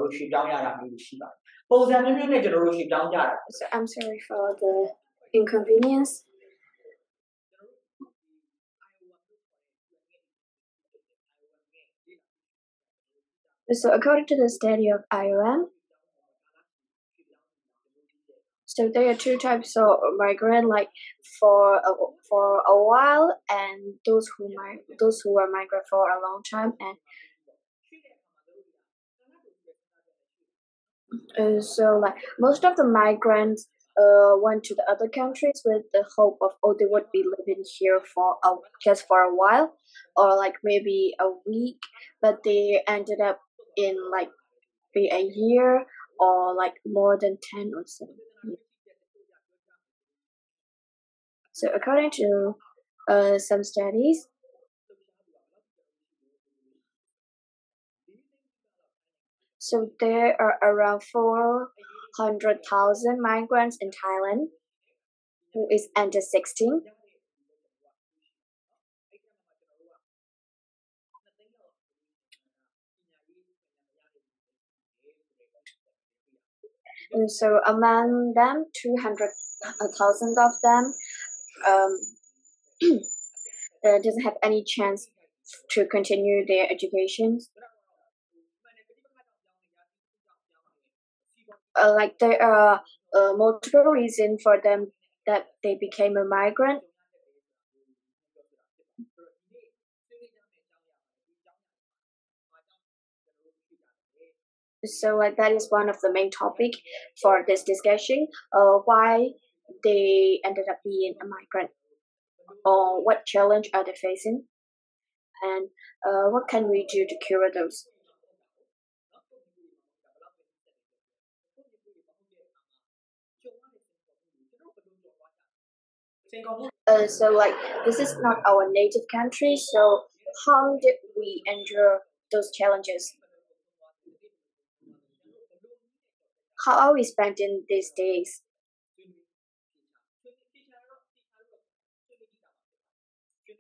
တို့ရွှေ့ပြောင်းရတာမျိုးတွေရှိပါတယ်ပုံစံမျိုးမျိုးနဲ့ကျွန်တော်တို့ရွှေ့ပြောင်းကြတာ So I'm sorry for the inconvenience. So according to the study of IOM, so there are two types of migrant, like for a while, and those who are migrant for a long time. And so like most of the migrants went to the other countries with the hope of they would be living here for just for a while, or like maybe a week, but they ended up in like be a year or like more than 10 or so. So according to some studies, so there are around 400,000 migrants in Thailand who is under 16. And so among them, 200,000 of them doesn't have any chance to continue their education. Like there are multiple reasons for them that they became a migrant. So like that is one of the main topic for this discussion, why they ended up being a migrant, or what challenge are they facing, and what can we do to cure those. So like this is not our native country, so how did we endure those challenges? How are we spending these days?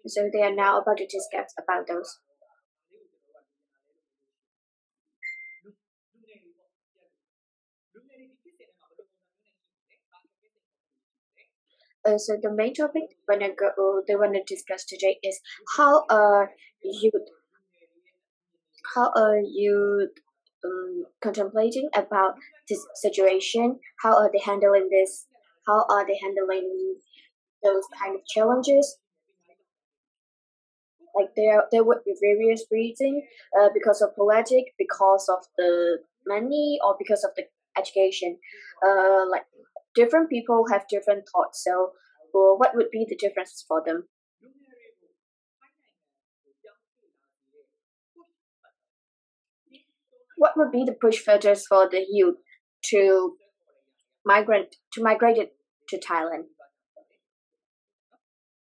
So they are now about to discuss about those. So the main topic they want to discuss today is how are you contemplating about this situation? How are they handling this? How are they handling those kind of challenges? Like there would be various reasons, because of politics, because of the money, or because of the education. Like different people have different thoughts. So what would be the difference for them? What would be the push factors for the youth to migrate to Thailand?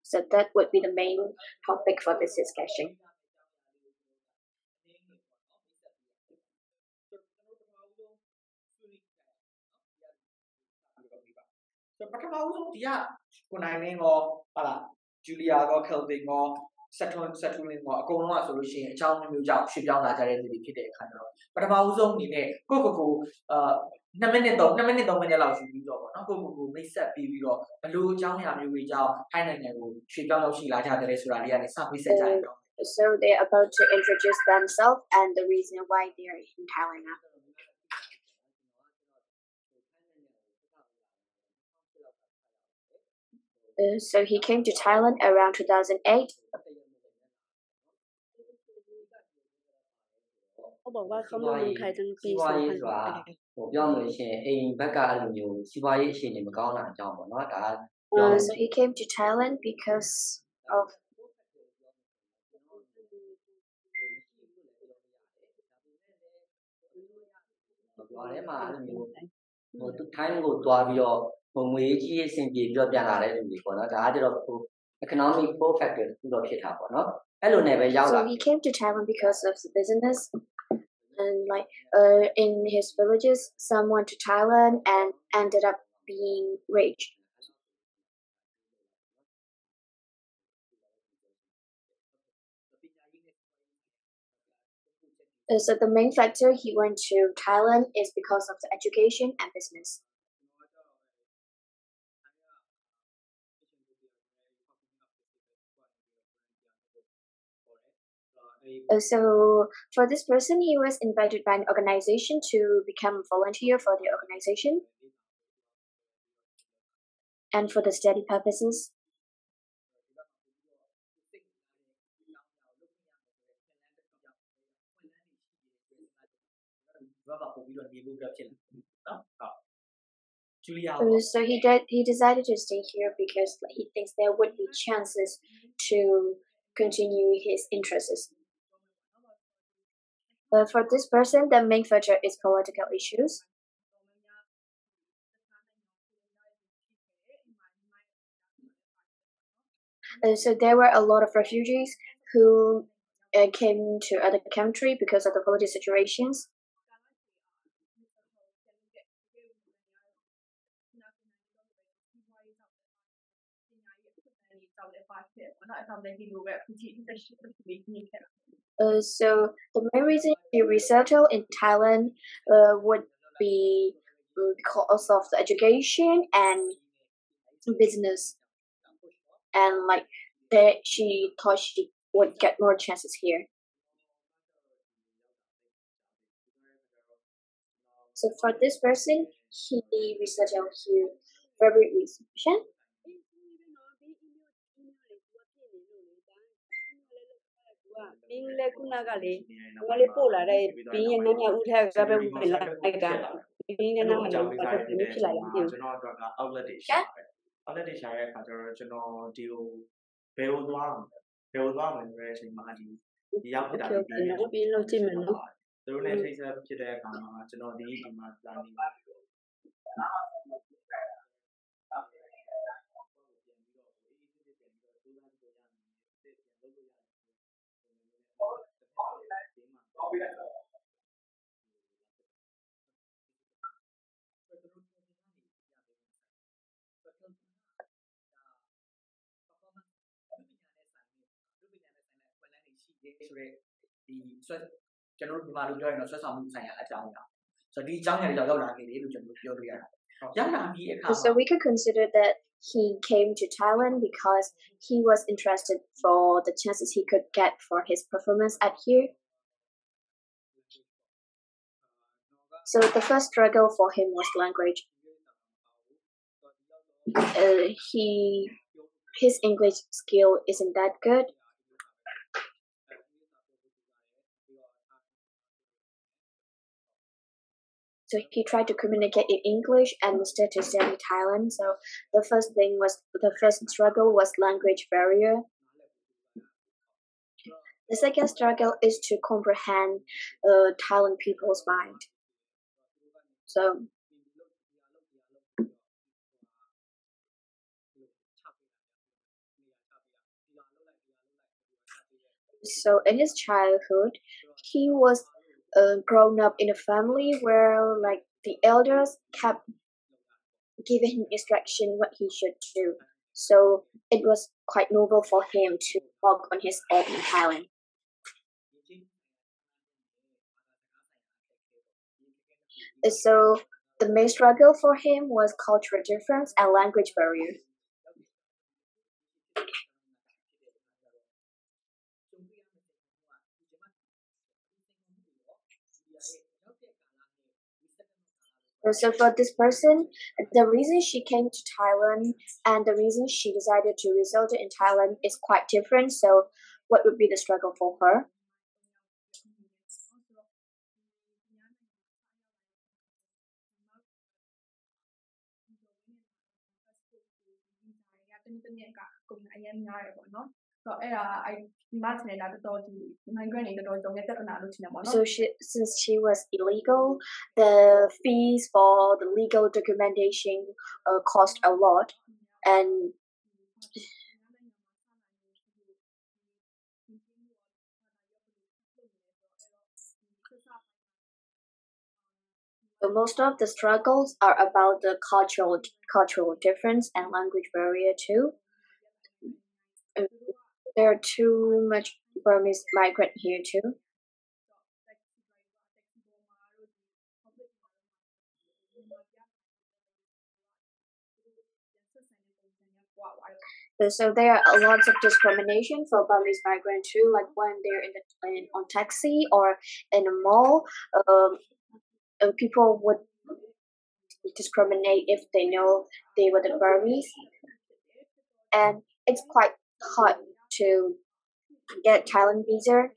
So that would be the main topic for this discussion. So ပထမဆုံးဒီကကိုနိုင်လင်းရောဟာလားဂျူလီယာရောခဲလ်ဗင်ရောဆက်ထွန်းရောအကုန်လုံးကဆိုလို့ရှိရင်အကြောင်းမျိုးကြောင့်ရွှေ့ပြောင်းလာကြတဲ့လူတွေဖြစ်တဲ့အခါကျတော့ပထမဆုံးအနေနဲ့ကို2မိနစ်3မိနစ်လောက်ယူပြီးတော့ပေါ့နော်ကိုမိတ်ဆက်ပြီးတော့ဘလို့အကြောင်းအရာမျိုးတွေကြောင့်ထိုင်းနိုင်ငံကိုရွှေ့ပြောင်းရောက်ရှိလာကြတယ်ဆိုတာလေးကနေစမိတ်ဆက်ကြရအောင် So they're about to introduce themselves and the reason why they are in Thailand now. So he came to Thailand around 2008. เขาบอกว่าเขามาเมืองไทยตั้งปี 2000ပြောလို့ရှိရင်အိမ်ဘက်ကအဲ့လိုမျိုးစီးပွားရေးအခြေအနေမကောင်းတာအကြောင်းပေါ့နော်ဒါ So he came to Thailand because of economic factor တစ်ခုတော့ဖြစ်တာပေါ့နော်အဲ့လိုနဲ့ပဲရောက်လာ So he came to Thailand because of the business, and like in his villages some went to Thailand and ended up being rich. So the main factor he went to Thailand is because of the education and business. So for this person, he was invited by an organization to become a volunteer for the organization and for the study purposes. So he decided to stay here because he thinks there would be chances to continue his interests. For this person, the main factor is political issues. So there were a lot of refugees who came to other country because of the political situations. So the main reason to resettle in Thailand would be because of the education and business, and like that she thought she would get more chances here. So for this person, he resettled here very recent. outlet တွေရှာတဲ့အခါကျတော့ကျွန်တော်ဒီကိုဘယ်ကိုသွားမလဲဆိုတဲ့အချိန်မှာဒီရောက်ဖြစ်တာဒီပြီးတော့ပြီးလို့ကြည့်မယ်နော်သူတို့နဲ့ထိတ်ဆက်ဖြစ်တဲ့အခါမှာကျွန်တော်ဒီမှာလာနေပါဆိုတဲ့ဒီဆွဲကျွန်တော်တို့ဒီမှာလိုပြောရင်တော့ဆွဲဆောင်မှုဆိုင်ရာအကြောင်းအရာဆိုတော့ဒီအကြောင်းအရာတွေကြောင့်ရောက်လာခဲ့တယ်လို့ကျွန်တော်ပြောလို့ရတာရောက်လာပြီးအခါ So we could consider that he came to Thailand because he was interested for the chances he could get for his performance at here. So the first struggle for him was language. His English skill isn't that good. So he tried to communicate in English and instead to study Thailand. So the first struggle was language barrier. The second struggle is to comprehend Thailand people's mind. So in his childhood, he was grown up in a family where like the elders kept giving him instruction what he should do. So it was quite noble for him to walk on his own in Thailand. So the main struggle for him was cultural difference and language barrier. So for this person, the reason she came to Thailand and the reason she decided to resettle in Thailand is quite different. So what would be the struggle for her? So since she was illegal, the fees for the legal documentation cost a lot, and so most of the struggles are about the cultural difference and language barrier too. There are too much Burmese migrant here too. So there are lots of discrimination for Burmese migrants too, like when they're on taxi or in a mall. People would discriminate if they know they were the Burmese, and it's quite hard to get Thailand visa.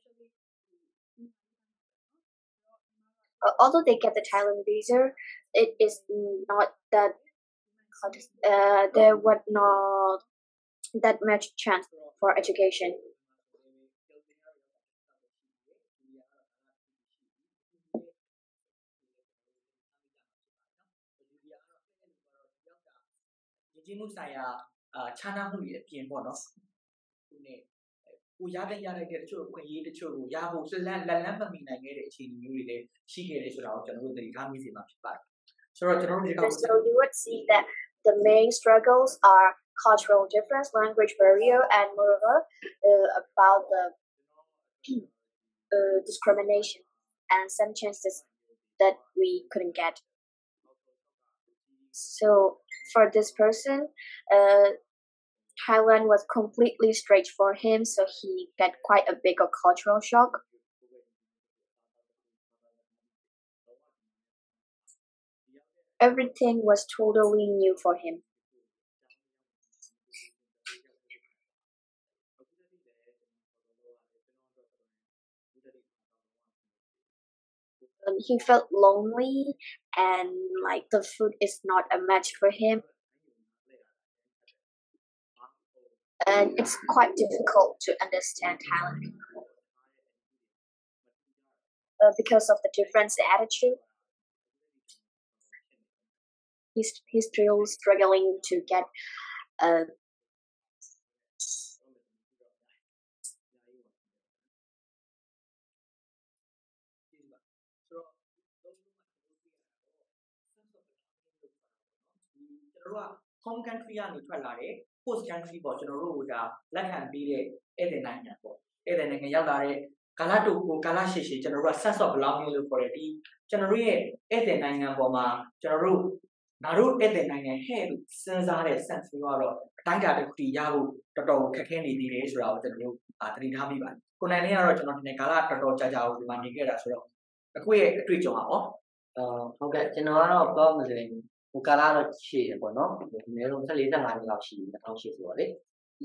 Although they get the Thailand visa, it is not that there was not that much chance for education. So you would see that the main struggles are cultural difference, language barrier, and moreover about the discrimination and some chances that we couldn't get. So for this person, Thailand was completely strange for him, so he got quite a big cultural shock. Everything was totally new for him. He felt lonely and like the food is not a match for him. And it's quite difficult to understand Thailand because of the different attitude. He's still struggling to get home country ကနေထွက်လာတယ် host country ပေါ့ကျွန်တော်တို့ကလက်ခံပေးတဲ့ဧည့်သည်နိုင်ငံပေါ့ဧည့်သည်နိုင်ငံရောက်လာတဲ့ကာလတူကိုကာလရှည်ရှည်ကျွန်တော်တို့က sense of belonging လို့ခေါ်တယ်ဒီကျွန်တော်တို့ရဲ့ဧည့်သည်နိုင်ငံပေါ်မှာကျွန်တော်တို့ငါတို့ဧည့်သည်နိုင်ငံဟဲ့လို့စဉ်းစားတဲ့ sense မျိုးကတော့အတိုင်းအတာတစ်ခုတည်းရဖို့တော်တော်ခက်ခဲနေသေးတယ်ဆိုတာကိုကျွန်တော်တို့သတိထားမိပါတယ်ကိုနိုင်လင်းကတော့ကျွန်တော်ဒီနေ့ကာလတော်တော်ကြာကြာကိုဒီမှာနေခဲ့တာဆိုတော့အခုရဲ့အတွေ့အကြုံပါပေါ့ဟုတ်ကဲ့ကျွန်တော်ကတော့ပြောမှဆိုရင်ဟိုကာလတော့ရှည်တယ်ပေါ့နော်အနည်းဆုံး14 15နှစ်လောက်ရှိပြီ2008ဆိုတော့လေ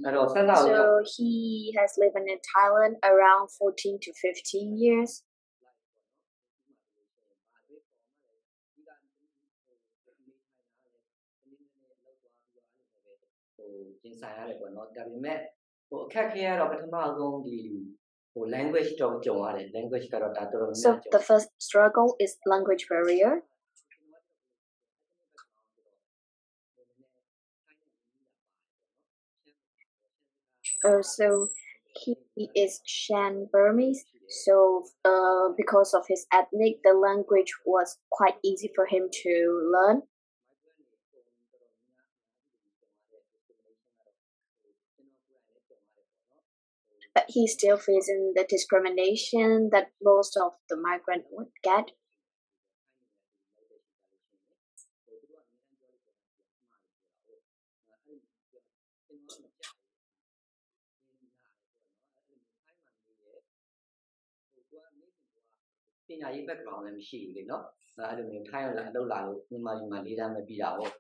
အဲ့တော့ဆက်လောက် So he has lived in Thailand around 14 to 15 years. language တော့ကြုံရတယ် language ကတော့ဒါတော်တော်များ So the first struggle is language barrier. So he is Shan Burmese. So because of his ethnic, the language was quite easy for him to learn. But he's still facing the discrimination that most of the migrants would get. background လည်းမရှိဘူးလေနော်အဲ့လိုမျိုးထိုင်းလာလောက်လာလို့မြန်မာပြည်မှာလေးစားမပြီးတာပေါ့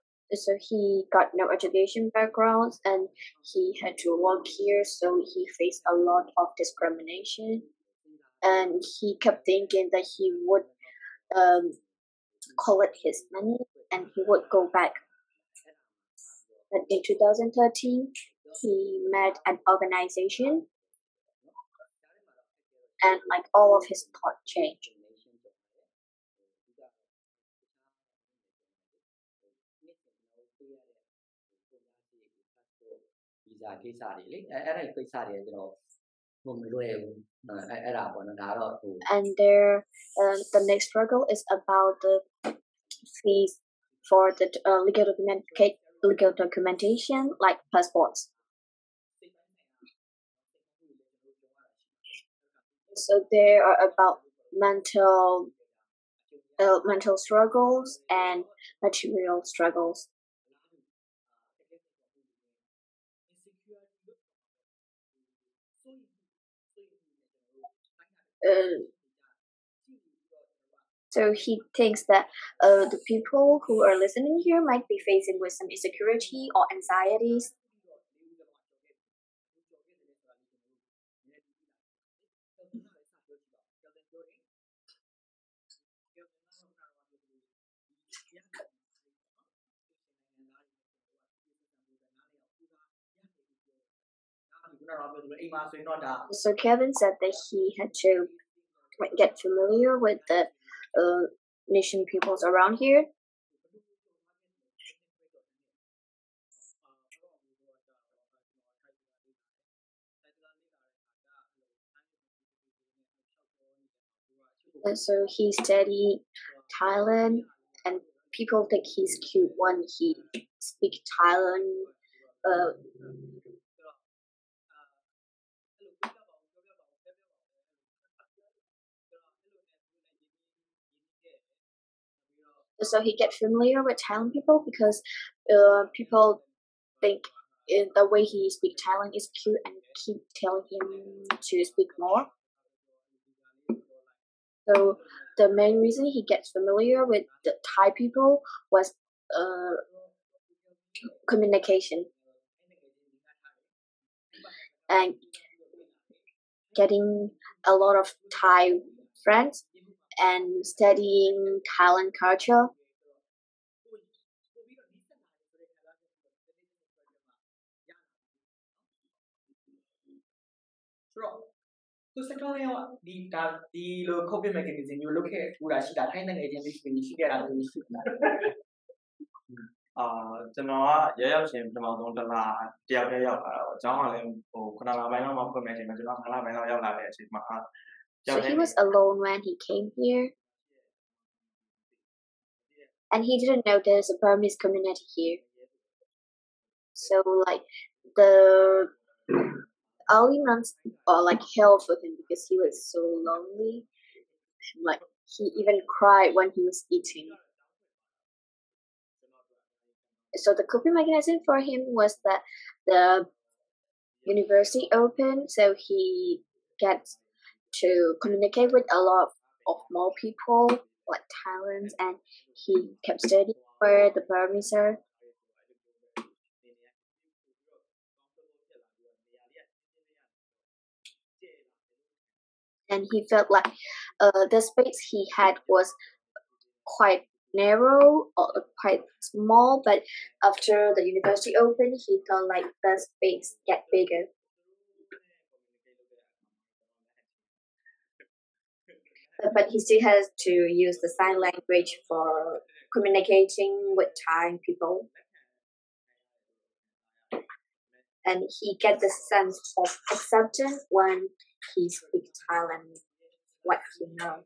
So he got no education background and he had to work here, so he faced a lot of discrimination. And he kept thinking that he would collect his money and he would go back. But in 2013, he met an organization and like all of his thought changed. visa ကိစ္စတွေလေအဲ့ဒါကိစ္စတွေကျွန်တော်မလွယ်ဘူးအဲ့ဒါပေါ့နော်ဒါတော့ဟို And there the next struggle is about the fees for the legal documentation like passports. So there are about mental mental struggles and material struggles. So he thinks that the people who are listening here might be facing with some insecurity or anxieties. So Kevin said that he had to get familiar with the nation peoples around here. And so he studied Thailand, and people think he's cute when he speaks Thailand. So he get familiar with Thailand people because people think the way he speaks Thailand is cute and keep telling him to speak more. So the main reason he gets familiar with the Thai people was communication and getting a lot of Thai friends and studying Thailand culture. So second ဒီလို coping mechanism မျိုးလုပ်ခဲ့ထူတာရှိတာထိုင်းနိုင်ငံချင်းပြီးရှိခဲ့တာမျိုးရှိလားကျွန်တော်ကရောက်ရှင်ပထမဆုံးတစ်လတယောက်တည်းရောက်လာတာပေါ့အကြောင်းကလည်းဟို9လပိုင်းလောက်မှဖွင့်မဲ့ချိန်မှာကျွန်တော်9လပိုင်းလောက်ရောက်လာတဲ့အချိန်မှာ So he was alone when he came here and he didn't know there's a Burmese community here. So like the early months are like hell for him because he was so lonely. Like he even cried when he was eating. So the coping mechanism for him was that the university opened, so he gets to communicate with a lot of more people like Thailand, and he kept studying where the Burmese are. And he felt like the space he had was quite narrow or quite small, but after the university opened, he felt like the space get bigger. But he still has to use the sign language for communicating with Thai people. And he gets the sense of acceptance when he speaks Thailand, what he knows.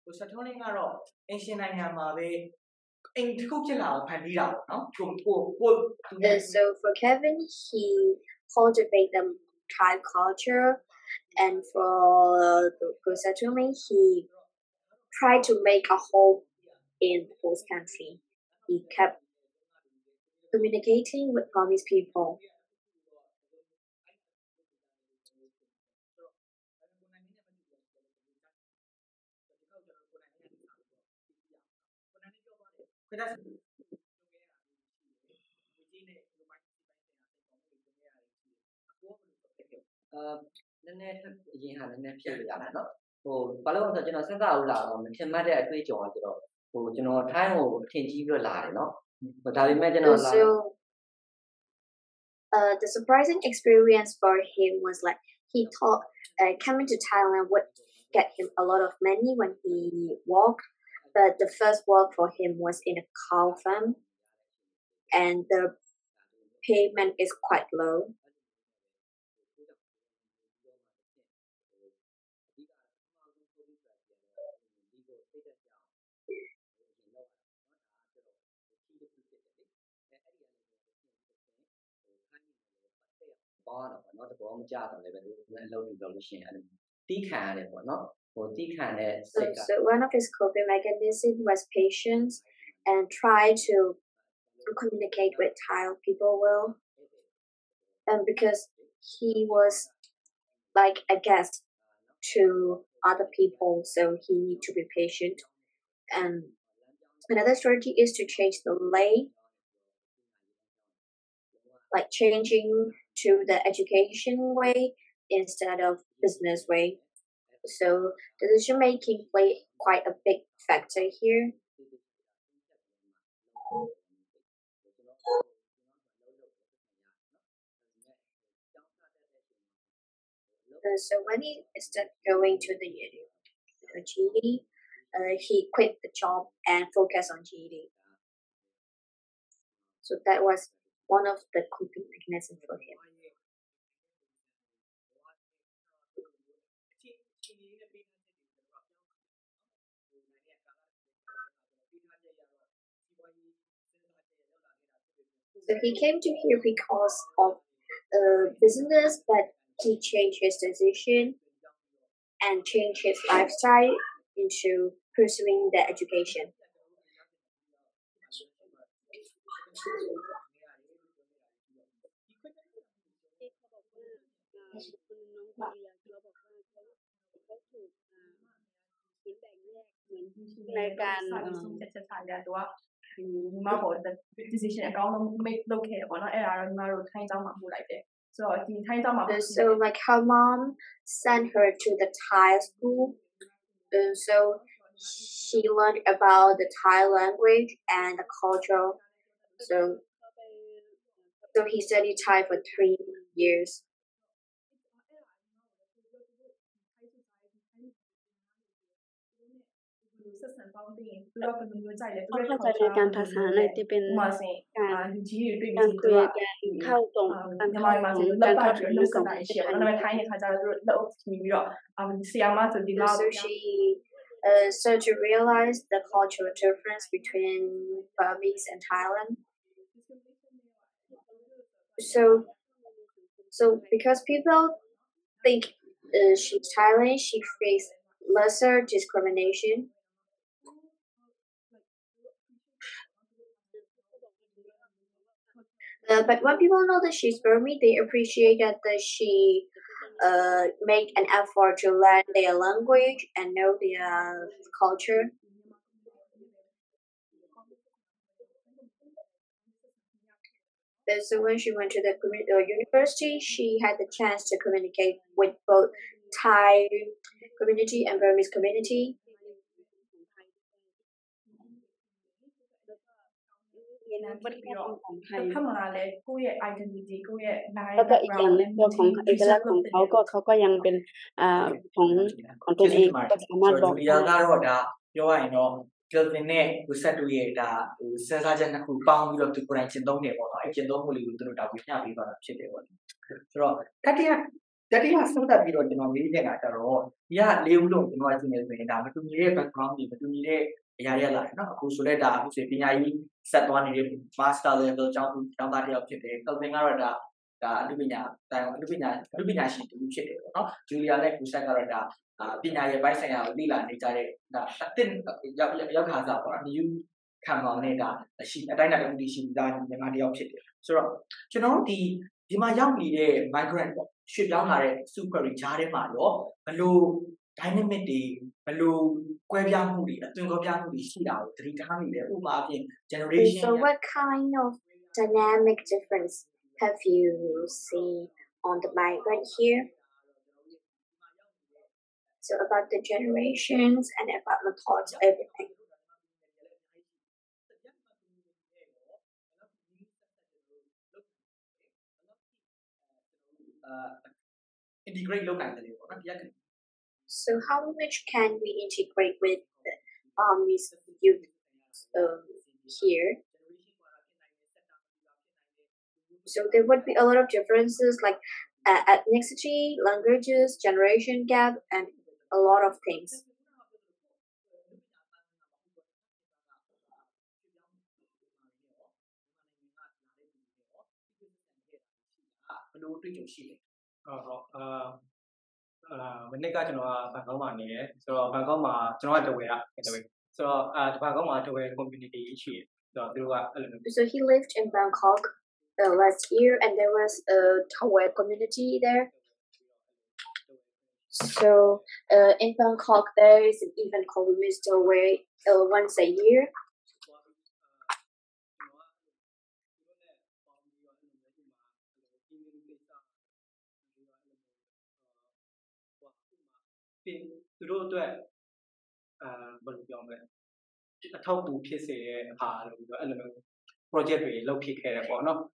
So ဆက်ထုံးလေးကတော့အင်ရှင်နိုင်ငံမှာပဲအိမ်တစ်ခုဖြစ်လာအောင်ဖန်တီးတာပေါ့နော်So for Kevin, he cultivated the Thai culture, and for the resettlement, he tried to make a home in the host country. He kept communicating with Burmese people. The surprising experience for him was like he thought coming to Thailand would get him a lot of money when he walked, but the first work for him was in a cow farm, and the payment is quite low. တော့ပေါ့နော်တဘောမကြတော့လည်းပဲသူအလုပ်လုပ်လို့ရှိရင်အဲ့လိုတီးခံရတယ်ပေါ့နော်ဟိုတီးခံတဲ့စိတ်က So one of his coping mechanisms was patience and try to communicate with Thai people well. And because he was like a guest to other people, so he need to be patient. And another strategy is to change the lane, like changing to the education way instead of business way. So decision making play quite a big factor here. So when he started going to the GED, he quit the job and focused on GED. So that was one of the coping mechanisms for him. So he came to here because of business, but he changed his decision and changed his lifestyle into pursuing the education. decision အကောင်းဆုံး make လုပ်ခဲ့တယ်ပေါ့နော်အဲ့ဒါတော့ညီမတို့ထိုင်းကျောင်းမှာပို့လိုက်တယ်ဆိုတော့ဒီထိုင်းကျောင်းမှာ So like her mom sent her to the Thai school, so she learned about the Thai language and the culture. So he studied Thai for 3 years. So she started to realize the cultural difference between Burmese and Thailand. So because people think she's Thailand, she faced lesser discrimination. But when people know that she's Burmese, they appreciate that she make an effort to learn their language and know their culture. So when she went to the university, she had the chance to communicate with both Thai community and Burmese community. identity แล้วก็อีกอย่างหนึ่งตัวของเอกลักษณ์ของเขาก็ยังเป็นของตนเองก็สามารถบอก ဂျူလီယာကတော့ဒါပြောရရင်တော့ Kelvin နဲ့ Reset ရဲ့ဒါစဉ်းစားချက်နှစ်ခုပေါင်းပြီးတော့သူကိုယ်တိုင်ကျင့်သုံးတယ်ပေါ့နော်အဲကျင့်သုံးမှုလေးကိုသူတို့ဒါဝေမျှပေးသွားတာဖြစ်တယ်ပေါ့ဆိုတော့တတိယဆုံးသက်ပြီးတော့ကျွန်တော်မေးချင်တာကြတော့ဒီက၄ဦးလုံးကျွန်တော်ကြည့်နေဆိုရင်ဒါမတူညီတဲ့ background တွေမတူညီတဲ့အရာတွေလာတယ်နော်အခုဆိုလဲဒါအခုဆိုပညာရေးဆက်သွားနေတဲ့ master level ကျောင်းသားတစ်ယောက်ဖြစ်တယ် Kelvin ကတော့ဒါအမှုပညာရှင်တူဖြစ်တယ်ပေါ့နော်ဂျူလီယာနဲ့ Reset ကတော့ဒါပညာရေးပိုင်းဆိုင်ရာကိုလေ့လာနေကြတဲ့ဒါအသစ်ရောက်ခါစားပေါ့နော် new ခံမောင်နဲ့ဒါရှိအတိုင်းအတာတစ်ခုတည်းရှိပြီးသားမြန်မာတစ်ယောက်ဖြစ်တယ်ဆိုတော့ကျွန်တော်တို့ဒီမှာရောက်နေတဲ့ migrant ပေါ့ရွှေ့ပြောင်းလာတဲ့ super တွေကြားထဲမှာတော့ဘယ်လို dynamic တွေဘယ်လိုကွဲပြားမှုတွေအသွင်ကွဲပြားမှုတွေရှိတာကိုသတိထားမိတယ်ဥပမာအပြင် generation So what kind of dynamic difference have you seen on the migrant here? So about the generations and about the thoughts, everything. integrate လုပ်နိုင်တယ်ပေါ့နော်ဒီက So how much can we integrate with the Burmese youth here? So there would be a lot of differences like ethnicity, languages, generation gap, and a lot of things. လိုတွေ့ကြုံရှိလဲ မနေ့ကကျွန်တော်ကဘန်ကောက်မှာနေတယ်ဆိုတော့ဘန်ကောက်မှာကျွန်တော်ကတဝဲဆိုတော့ဘန်ကောက်မှာတဝဲ community ရှိတယ်ဆိုတော့သူတို့ကအဲ့လိုမျိုး So he lived in Bangkok last year, and there was a Thai community there. So in Bangkok, there is an event called Mr. Way once a year.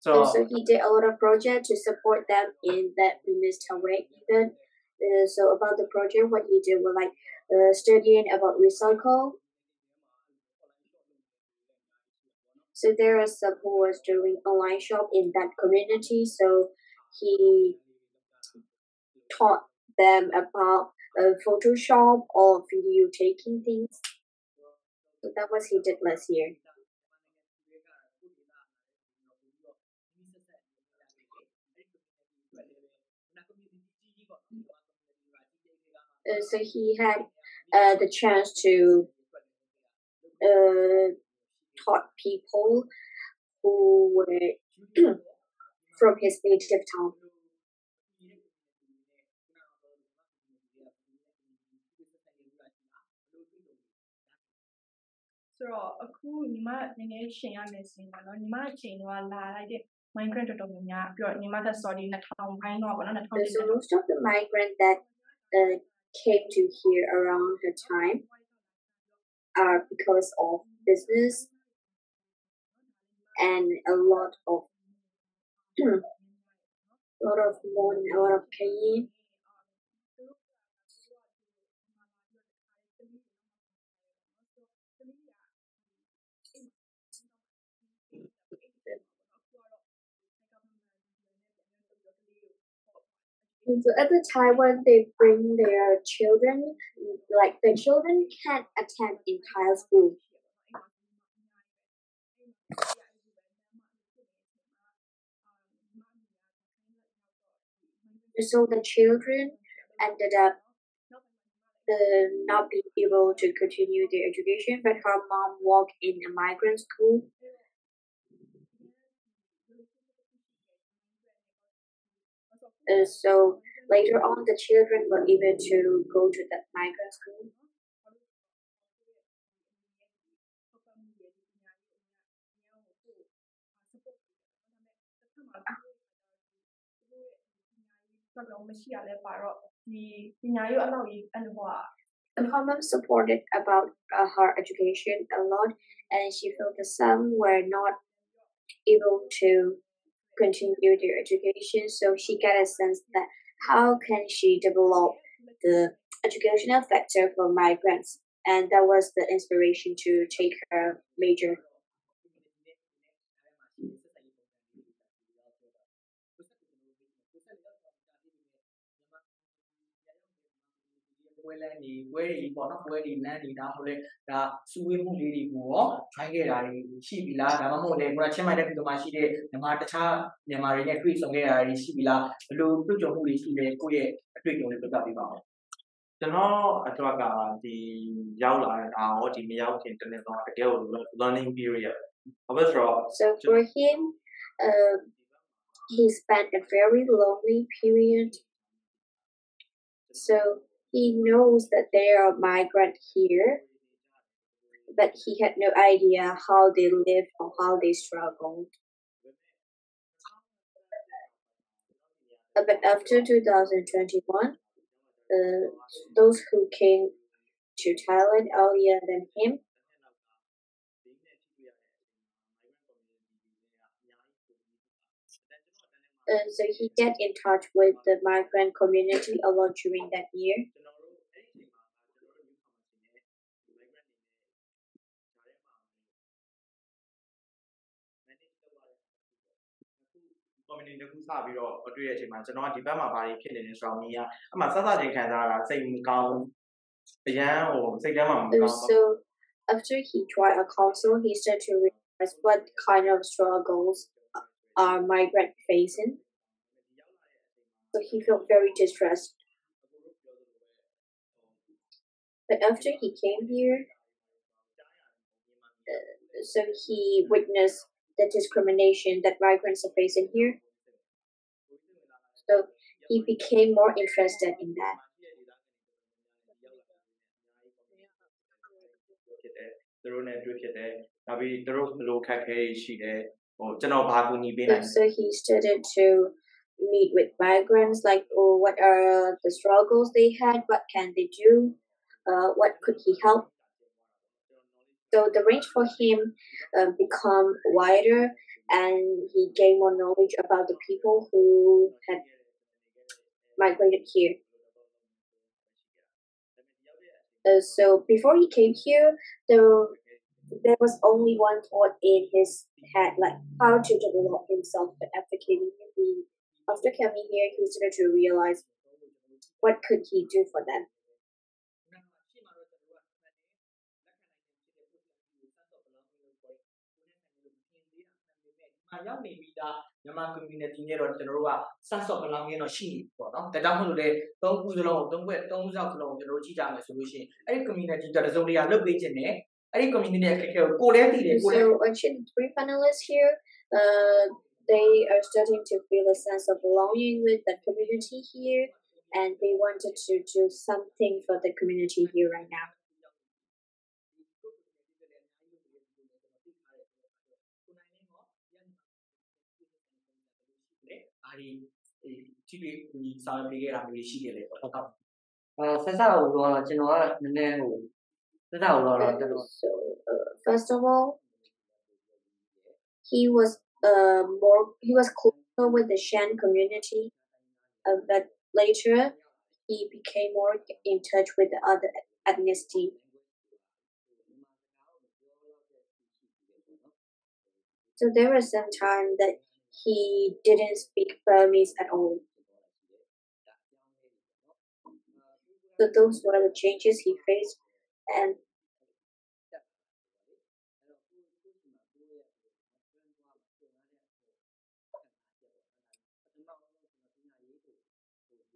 So he did a lot of projects to support them in that Mr. Way event. So about the project, what he did was like studying about recycle. So there are some who was doing online shop in that community. So he taught them about Photoshop or video taking things. So that was he did last year. So he had the chance to taught people who were from his native town. So အခုညီမနည်းနည်းရှင်းရမယ်ဆိုရင်ပေါ့နော်ညီမအချိန်တော့လာလိုက်တဲ့ migrant တော်တော်များများပြီးတော့ညီမသက် sorry 2000ဘိုင်းတော့ပေါ့နော် So most of the migrants that came to here around her time are because of business and a lot of money, a lot of paying. So at the time when they bring their children, like the children can't attend in Thai school. So the children ended up not being able to continue their education, but her mom worked in a migrant school. So later on, the children were able to go to that migrant school. The mom supported about her education a lot, and she felt that some were not able to continue their education, so she got a sense that how can she develop the educational factor for migrants, and that was the inspiration to take her major. learning period. So for him, he spent a very lonely period. So he knows that there are migrants here, but he had no idea how they live or how they struggled. But after 2021, those who came to Thailand earlier than him, so he get in touch with the migrant community a lot during that year. community တခုစပြီးတော့တွေ့တဲ့အချိန်မှာကျွန်တော်ကဒီဘက်မှာဘာတွေဖြစ်နေလဲဆိုတော့မီးကအမှစစချင်းခံစားရတာစိတ်မကောင်းအရန်ဟိုစိတ်ထဲမှာမကောင်း So after he tried a council, he started to realize what kind of struggles are migrants facing. he felt very distressed. But after he came here, so he witnessed the discrimination that migrants are facing here. So he became more interested in that. So he started to meet with migrants, like, oh, what are the struggles they had, what can they do, what could he help. So the range for him become wider, and he gained more knowledge about the people who had migrated here. So before he came here, there was only one thought in his head, like how to develop himself. But after coming here, he started to realize what could he do for them. Myanmar community နဲ့တော့ကျွန်တော်တို့က sense of belonging တော့ရှိနေပြီပေါ့နော်။ဒါကြောင့်မို့လို့လေသုံးခုစလုံးကိုသုံးခုစလုံးကိုကျွန်တော်တို့ကြည့်ကြမယ်ဆိုလို့ရှိရင်အဲ့ဒီ community တစုံတရာလုပ်ပေးခြင်းနဲ့အဲ့ဒီ community ရဲ့အခက်အခဲကိုကိုယ်လည်းသိတယ်ကိုယ်လည်း So actually 3 panelists here they are starting to feel a sense of belonging with the community here, and they wanted to do something for the community here right now. First of all, he was closer with the Shan community, but later he became more in touch with the other ethnicity. So there was some time that he didn't speak Burmese at all. So those were the changes he faced, and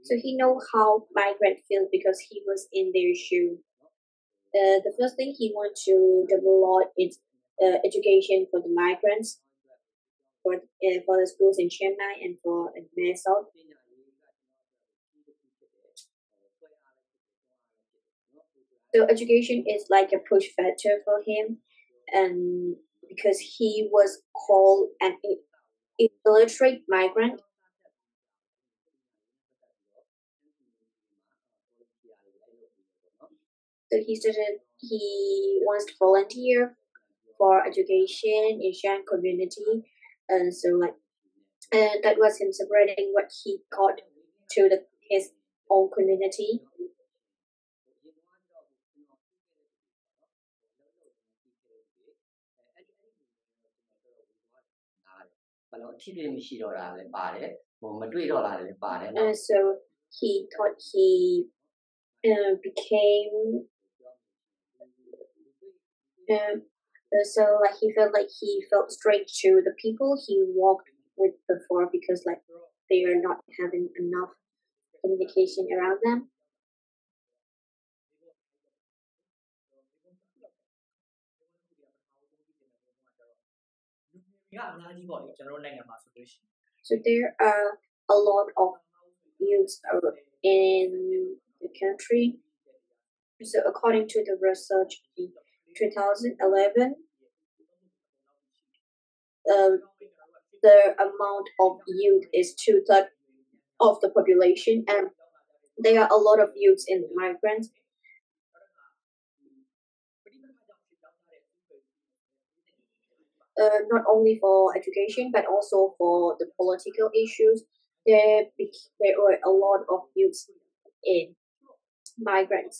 so he know how migrants feel because he was in their shoe. The first thing he wants to develop is education for the migrants, for the schools in Chiang Mai and for Myanmar South. So education is like a push factor for him, and because he was called an illiterate migrant. So he wants to volunteer for education in Shan community, and so that was him separating what he got to his own community. So he thought he became he felt like he felt strange to the people he walked with before because they are not having enough communication around them. So there are a lot of youths in the country. So according to the research in 2011, the amount of youth is 2/3 of the population, and there are a lot of youths in migrants. Not only for education but also for the political issues. There were a lot of youths in migrants.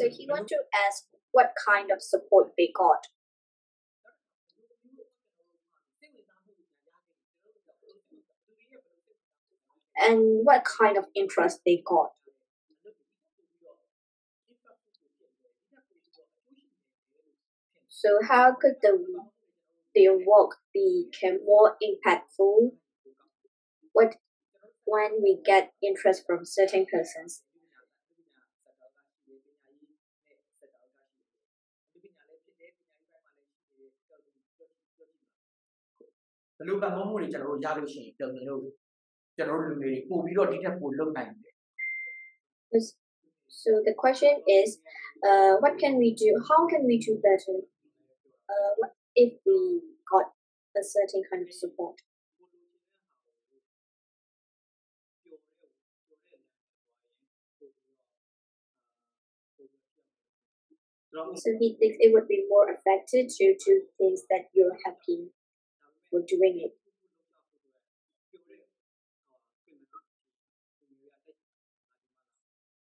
So he want to ask what kind of support they got. and what kind of interest they got. So how could their work become more impactful? What when we get interest from certain persons? So the question is, what can we do? How can we do better? What if we got a certain kind of support? So he thinks it would be more effective to do things that you're happy for doing it.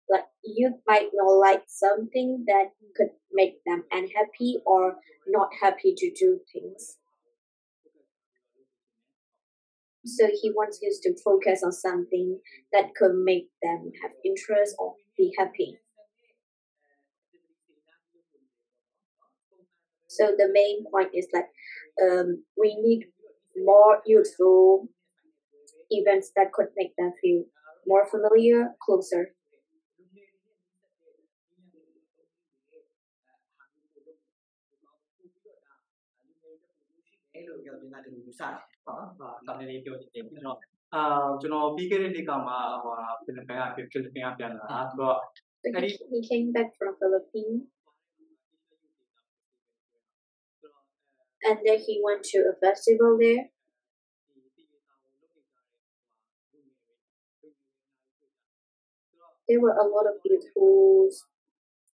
Like you might not like something that could make them unhappy or not happy to do things. So he wants you to focus on something that could make them have interest or be happy. So the main point is like we need more useful events that could make them feel more familiar, closer. He came back from Philippines. And then he went to a festival there. There were a lot of youth whose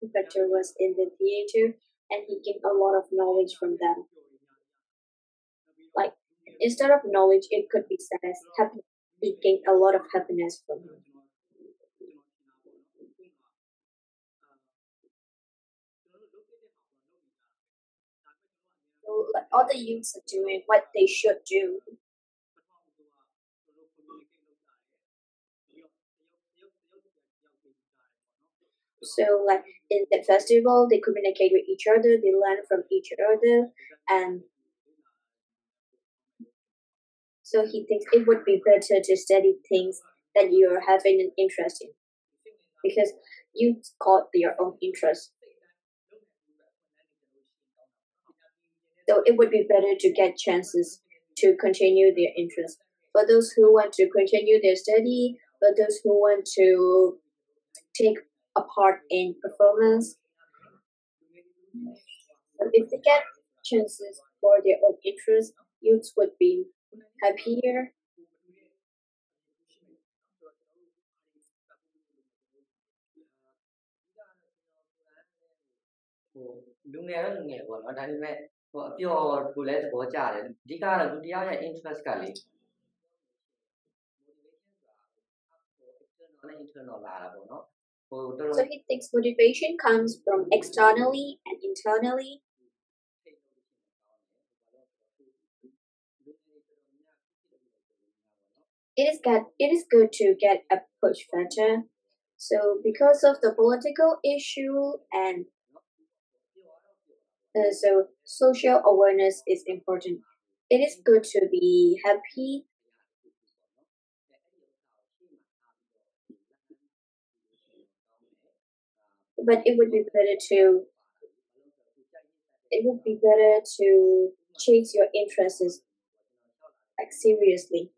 inspector was in the theater, and he gained a lot of knowledge from them. Like instead of knowledge, it could be said as happy. He gained a lot of happiness from him. So like, all the youths are doing what they should do. So like in the festival, they communicate with each other, they learn from each other, and so he thinks it would be better to study things that you're having an interest in, because you got their own interest. So it would be better to get chances to continue their interest. For those who want to continue their study, for those who want to take a part in performance, if they get chances for their own interest, youths would be happier. So he thinks motivation comes from externally and internally. It is good to get a push factor. So because of the political issue and so social awareness is important. It is good to be happy. But it would be better to chase your interests like seriously.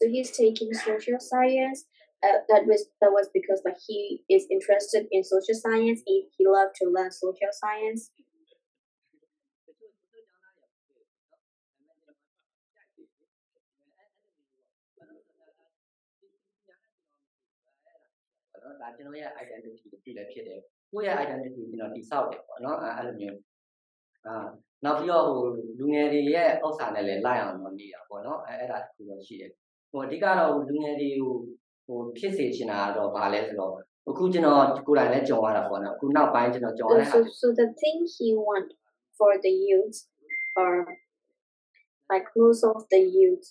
So he's taking social science. That was because like he is interested in social science. He loved to learn social science. So the thing he wants for the youth are like most of the youth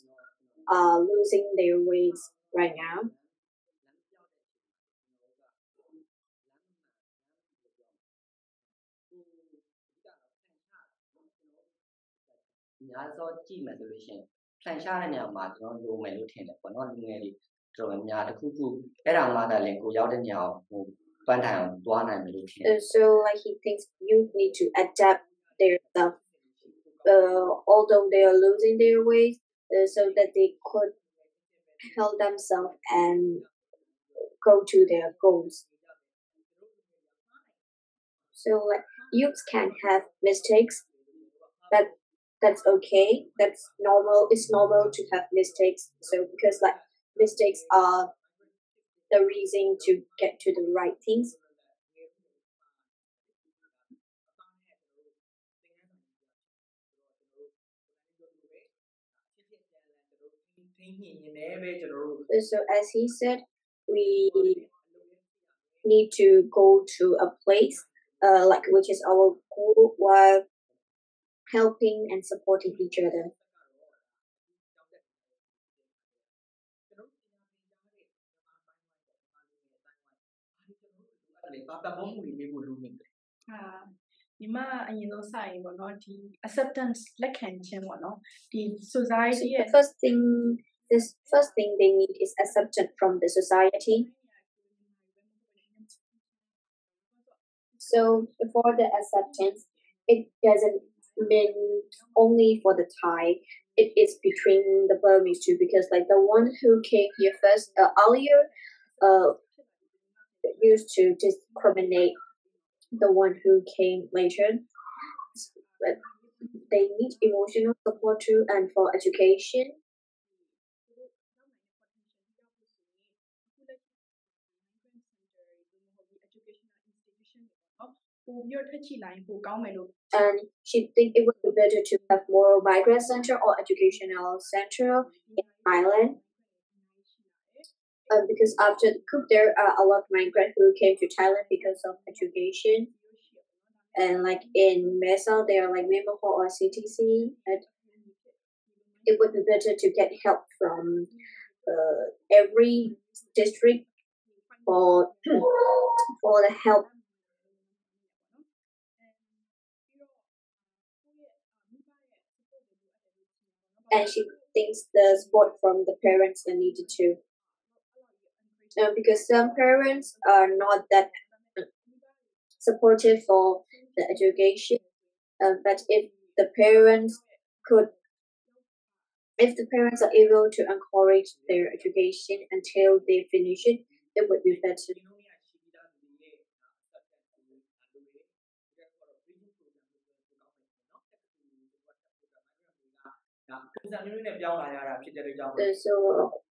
are losing their ways right now. Also ကြည့်မယ်ဆိုလို့ရှိရင်ဖြန့်ရှားတဲ့နေရာမှာကျွန်တော်လိုမယ်လို့ထင်တယ်ပေါ့နော်လူငယ်တွေတော်တော်များတစ်ခုခုအဲ့ဒါမှသာလင်ကိုရောက်တဲ့နေရာကိုပန်းတိုင်အောင်သွားနိုင်မယ်လို့ထင်တယ် So like he thinks youth need to adapt their stuff, although they are losing their ways, so that they could help themselves and go to their goals. So like youths can have mistakes, but that's okay. That's normal. It's normal to have mistakes. So because like mistakes are the reason to get to the right things. So as he said, we need to go to a place like which is our goal while helping and supporting each other. acceptance လက်ခံခြင်းပေါ့နော်ဒီ society So the first thing they need is acceptance from the society. So for the acceptance, it doesn't mean only for the Thai. It is between the Burmese too, because like the one who came here first earlier used to discriminate the one who came later. But they need emotional support too, and for education. And she think it would be better to have more migrant center or educational center in Thailand. Because after the coup, there are a lot of migrants who came to Thailand because of education. And like in Mesa, they are like Myanmar or CTC. And it would be better to get help from every district for the help. And she thinks the support from the parents are needed too. Because some parents are not that supportive for the education. But if the parents are able to encourage their education until they finish it, it would be better. So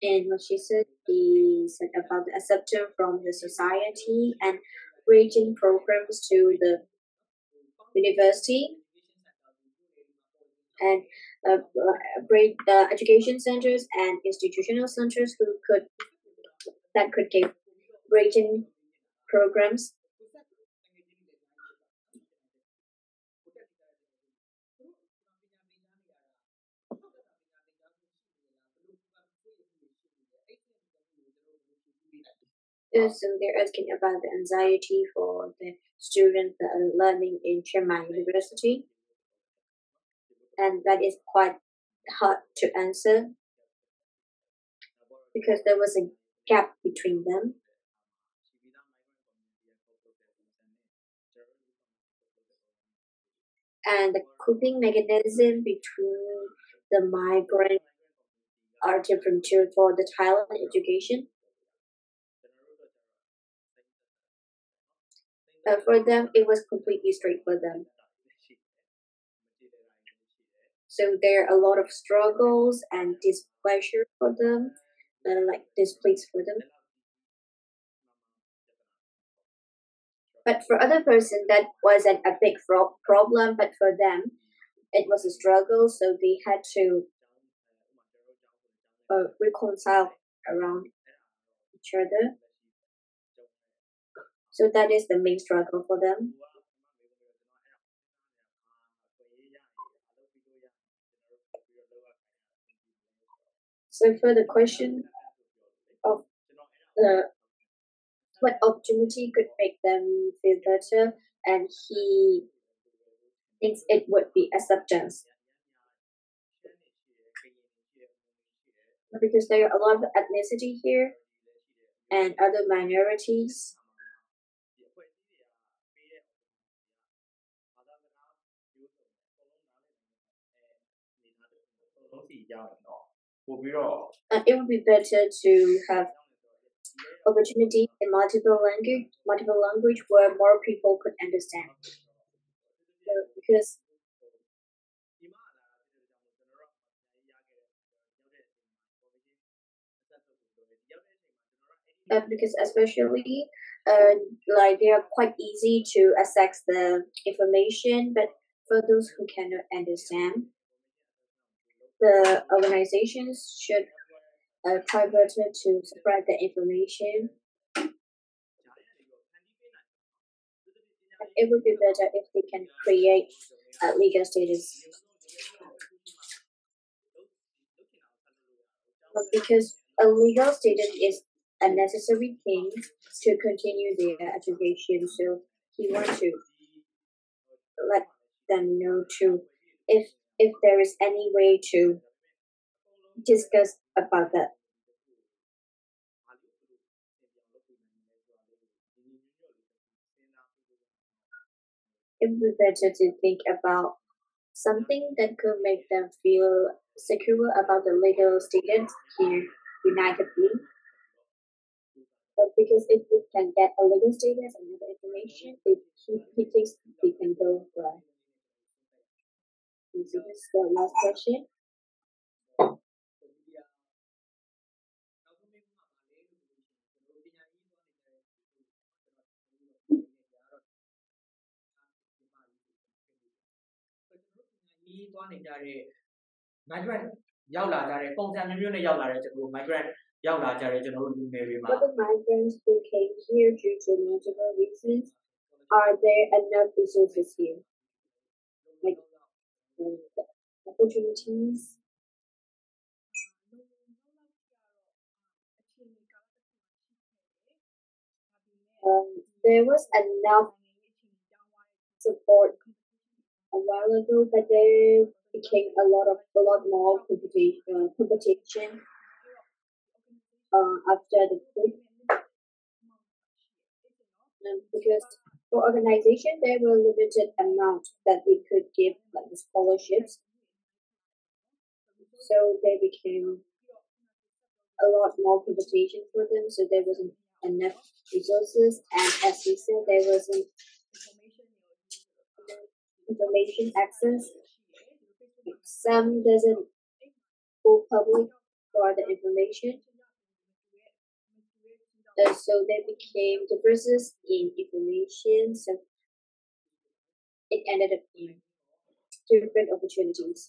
and what she said, he said about the acceptance from the society and bridging programs to the university and education centers and institutional centers that could give bridging programs. So they're asking about the anxiety for the students that are learning in Chiang Mai University. And that is quite hard to answer because there was a gap between them. And the coping mechanism between the migrants are different too for the Thailand education. For them, it was completely straight for them. So there are a lot of struggles and displeasure for them, like displeased for them. But for other person, that wasn't a big problem. But for them, it was a struggle. So they had to reconcile around each other. So that is the main struggle for them. So for the question of what opportunity could make them feel better, and he thinks it would be acceptance. Because there are a lot of ethnicity here and other minorities. It would be better to have opportunity in multiple language where more people could understand. Because especially like they are quite easy to access the information, but for those who cannot understand, the organizations should try better to spread the information. It would be better if they can create a legal status. Because a legal status is a necessary thing to continue their education. So he wants to let them know too if there is any way to discuss about that. It would be better to think about something that could make them feel secure about the legal status here unitedly. But because if we can get a legal status and other information, he thinks we can go right. This is the last question. migrant ရောက်လာကြတဲ့ပုံစံမျိုးနဲ့ရောက်လာတဲ့ကျွန်တော်တို့ migrant ရောက်လာကြတဲ့ကျွန်တော်တို့လူငယ်တွေမှာ But the migrants who came here due to multiple reasons, are there enough resources here? Like opportunities? There was enough support a while ago, but there became a lot more competition after the coup. Because for organization, there were limited amount that we could give like the scholarships. So there became a lot more competition for them. So there wasn't enough resources, and as we said, there wasn't information access. Some doesn't go public for the information. So there became differences in information. So it ended up in different opportunities.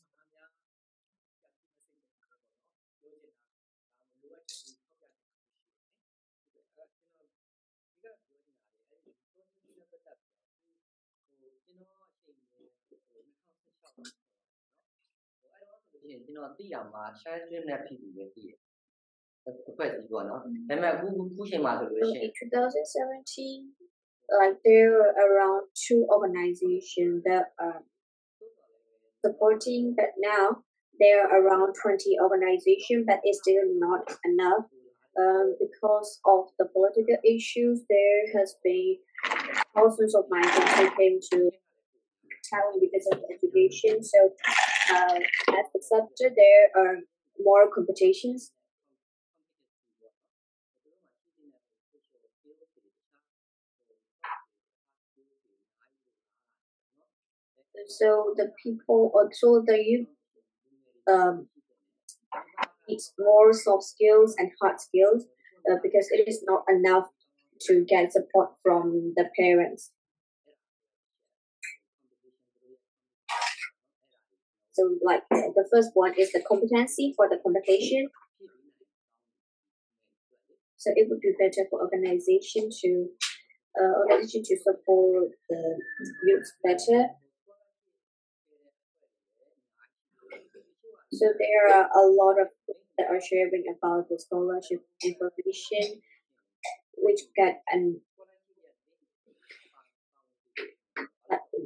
In 2017, like there were around 2 organizations that are supporting, but now there are around 20 organizations, but it's still not enough. Because of the political issues, there has been thousands of migrants who came to Thailand because of education. So, as accepted, there are more competitions. So the people, also the youth, needs more soft skills and hard skills because it is not enough to get support from the parents. So like the first one is the competency for the competition. So it would be better for organization to support the youth better. So there are a lot of that are sharing about the scholarship information, which get and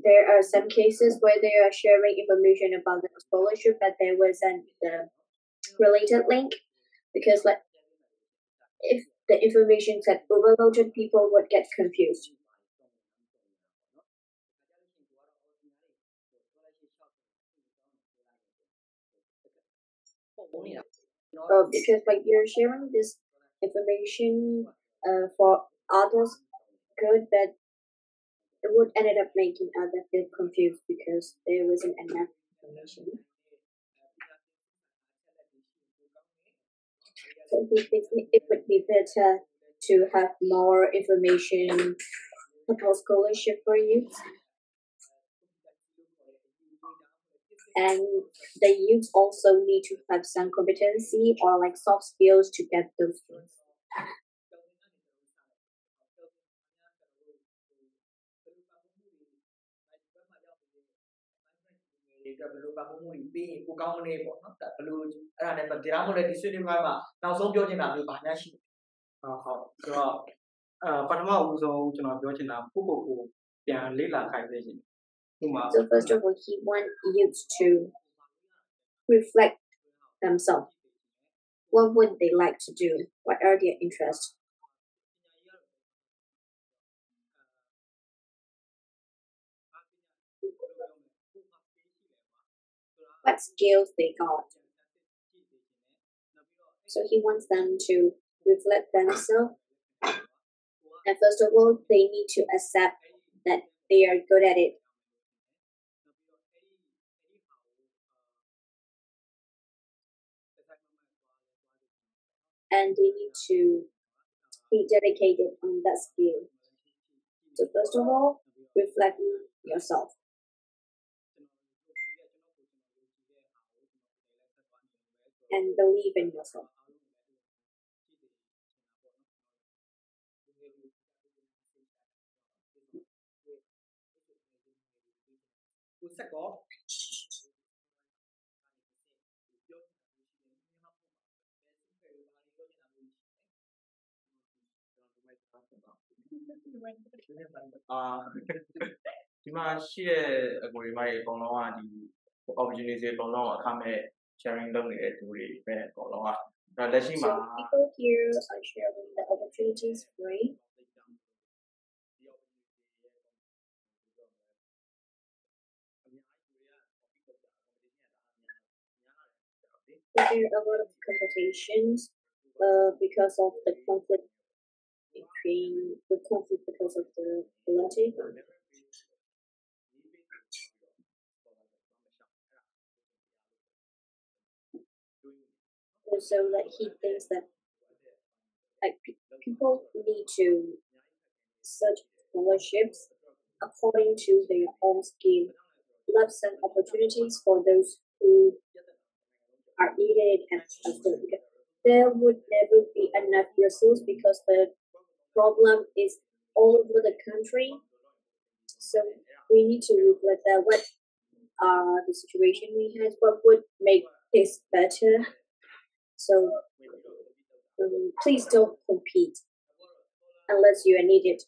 there are some cases where they are sharing information about the scholarship, but there wasn't the related link because like if the information get overloaded, people would get confused. Because like you're sharing this information for others good, but it would ended up making others feel confused because there wasn't enough information. So he thinks it would be better to have more information about scholarship for youth. And the youth also need to have some competency or like soft skills to get those things. So first of all, he wants youth to reflect themselves. What would they like to do? What are their interests? What skills they got? So he wants them to reflect themselves. And first of all, they need to accept that they are good at it. And they need to be dedicated on that skill. So first of all, reflect yourself. And believe in yourself. opportunity အကုန်လုံးအခမဲ့ sharing လုပ်နေတဲ့သူတွေပဲအကုန်လုံးကလက်ရှိ So မှာ people here are sharing the opportunities free. But there are a lot of competitions because of the conflict because of the politics. So like he thinks that like people need to search scholarships according to their own skill. Love some opportunities for those who are needed and there would never be enough resources because the problem is all over the country. So we need to reflect that what are the situation we have, what would make this better. So please don't compete unless you are needed.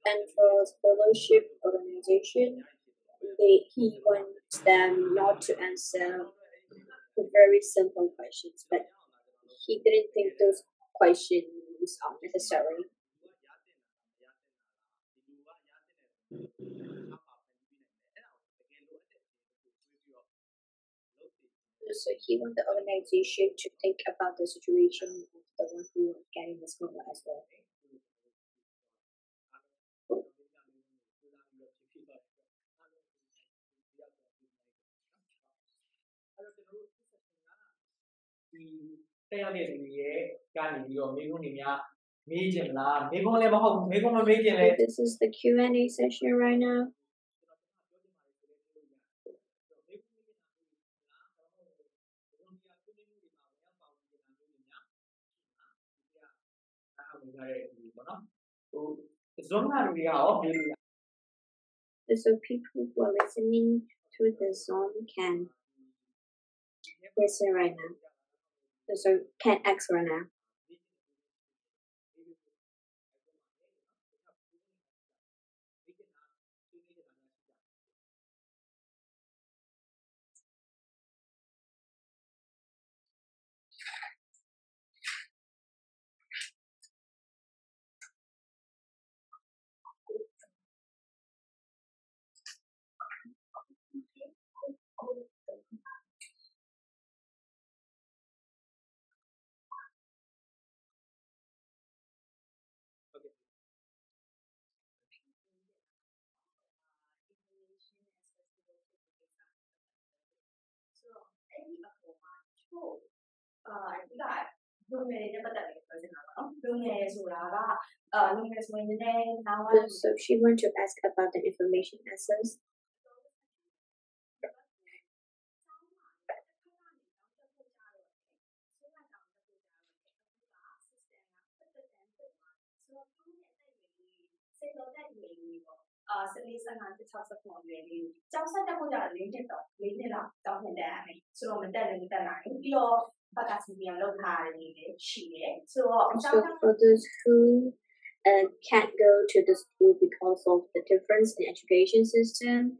And for scholarship organization, he wants them not to answer the very simple questions, but he didn't think those questions are necessary. So he wants the organization to think about the situation of the one who is getting the scholar as well. This is the Q&A session right now. So people who are listening to the song can listen right now. So can ask right now. So she want to ask about the information access. So for those who can't go to the school because of the difference in education system,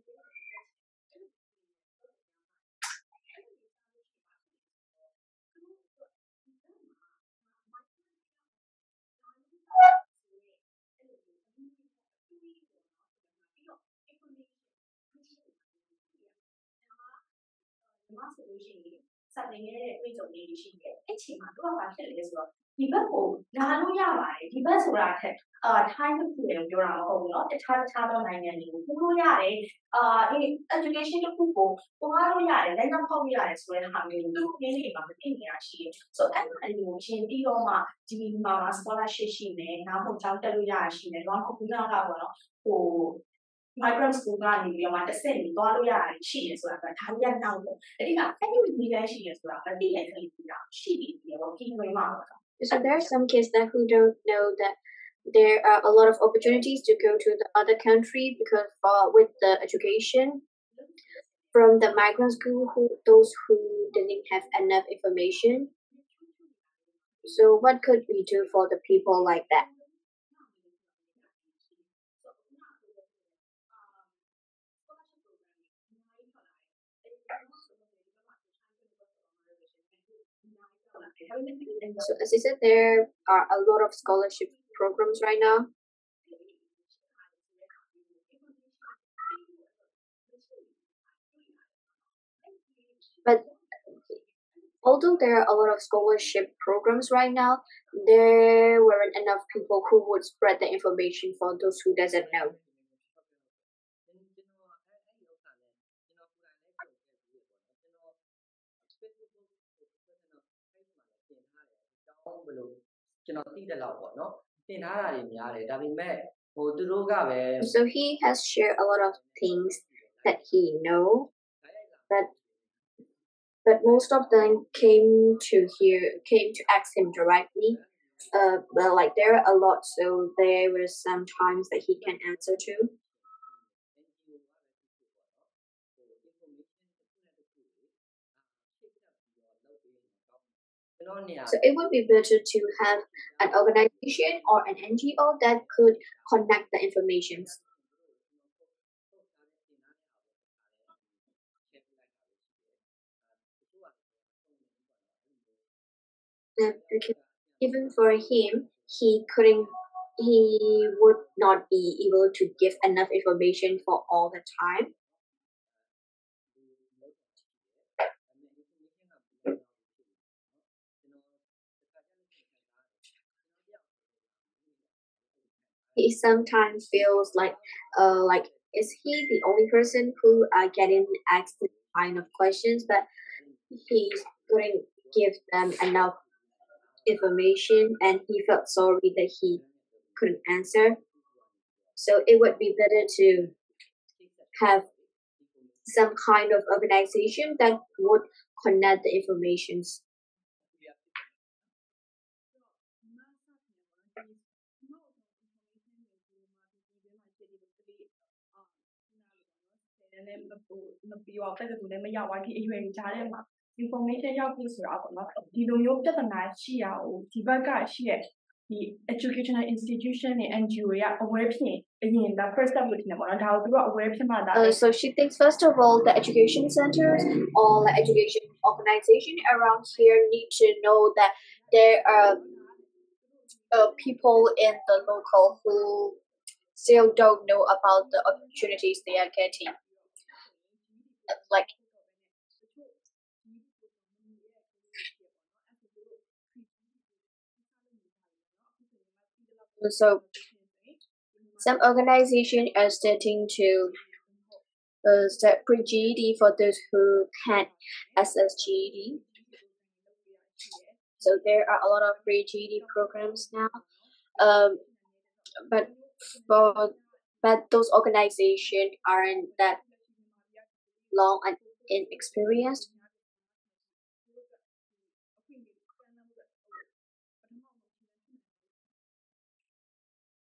migrant school ကနေပြီးတော့မှတစ်ဆင့်ပြီးသွားလို့ရတာရှိတယ်ဆိုတာကဒါတွေကနောက်တော့အဲ့ဒီကအဲ့ဒီဒီတိုင်းရှိတယ်ဆိုတာကတည်းကလေးကရှိပြီးတော့ဒီလိုမှပေါ့ So there are some kids that who don't know that there are a lot of opportunities to go to the other country because with the education from the migrant school, those who didn't have enough information. So what could we do for the people like that? So as I said, there are a lot of scholarship programs right now. But although there are a lot of scholarship programs right now, there weren't enough people who would spread the information for those who doesn't know. So he has shared a lot of things that he know, but most of them came to ask him directly. But like there are a lot, so there were some times that he can answer to. So it would be better to have an organization or an NGO that could connect the information. Because even for him, he would not be able to give enough information for all the time. He sometimes feels like is he the only person who are getting asked this kind of questions, but he couldn't give them enough information and he felt sorry that he couldn't answer. So it would be better to have some kind of organization that would connect the informations. လည်းမပြီးတော့တက္ကသိုလ်လည်းမရောက်သွားဒီအရွယ်ကြားထဲမှာ information ရောက်ပြီဆိုတာပေါ့နော်ဒီလိုမျိုးပြဿနာရှိရအောင်ဒီဘက်ကရှိတဲ့ဒီ educational institution နဲ့ NGO တွေက aware ဖြစ်ရင်အရင်ဒါ first step လို့ထင်တယ်ပေါ့နော်ဒါကိုသူတို့ aware ဖြစ်မှဒါ So she thinks first of all the education centers or like education organization around here need to know that there are people in the local who still don't know about the opportunities they are getting. Like so some organizations are starting to start pre-GED for those who can't access GED. So there are a lot of pre-GED programs now. But those organizations aren't that long and inexperienced.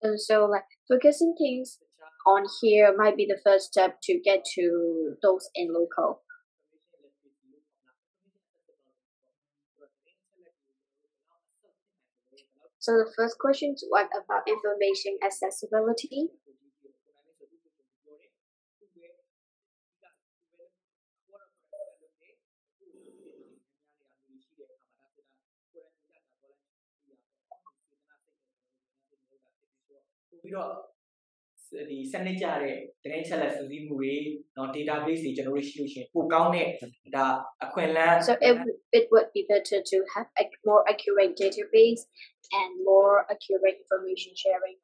And so like focusing things on here might be the first step to get to those in local. So the first question is what about information accessibility? So it would be better to have a more accurate database and more accurate information sharing.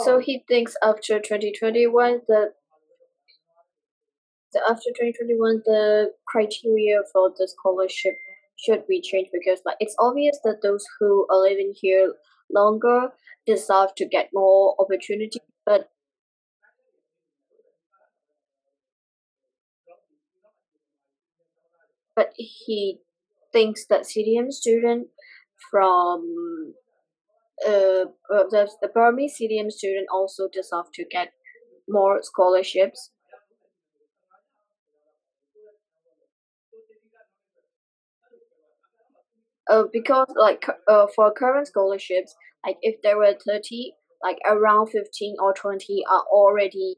So he thinks after 2021 the criteria for the scholarship should be changed because like it's obvious that those who are living here longer deserve to get more opportunity, but he thinks that CDM student from the Burmese CDM student also deserve to get more scholarships. Because like for current scholarships, like if there were 30, like around 15 or 20 are already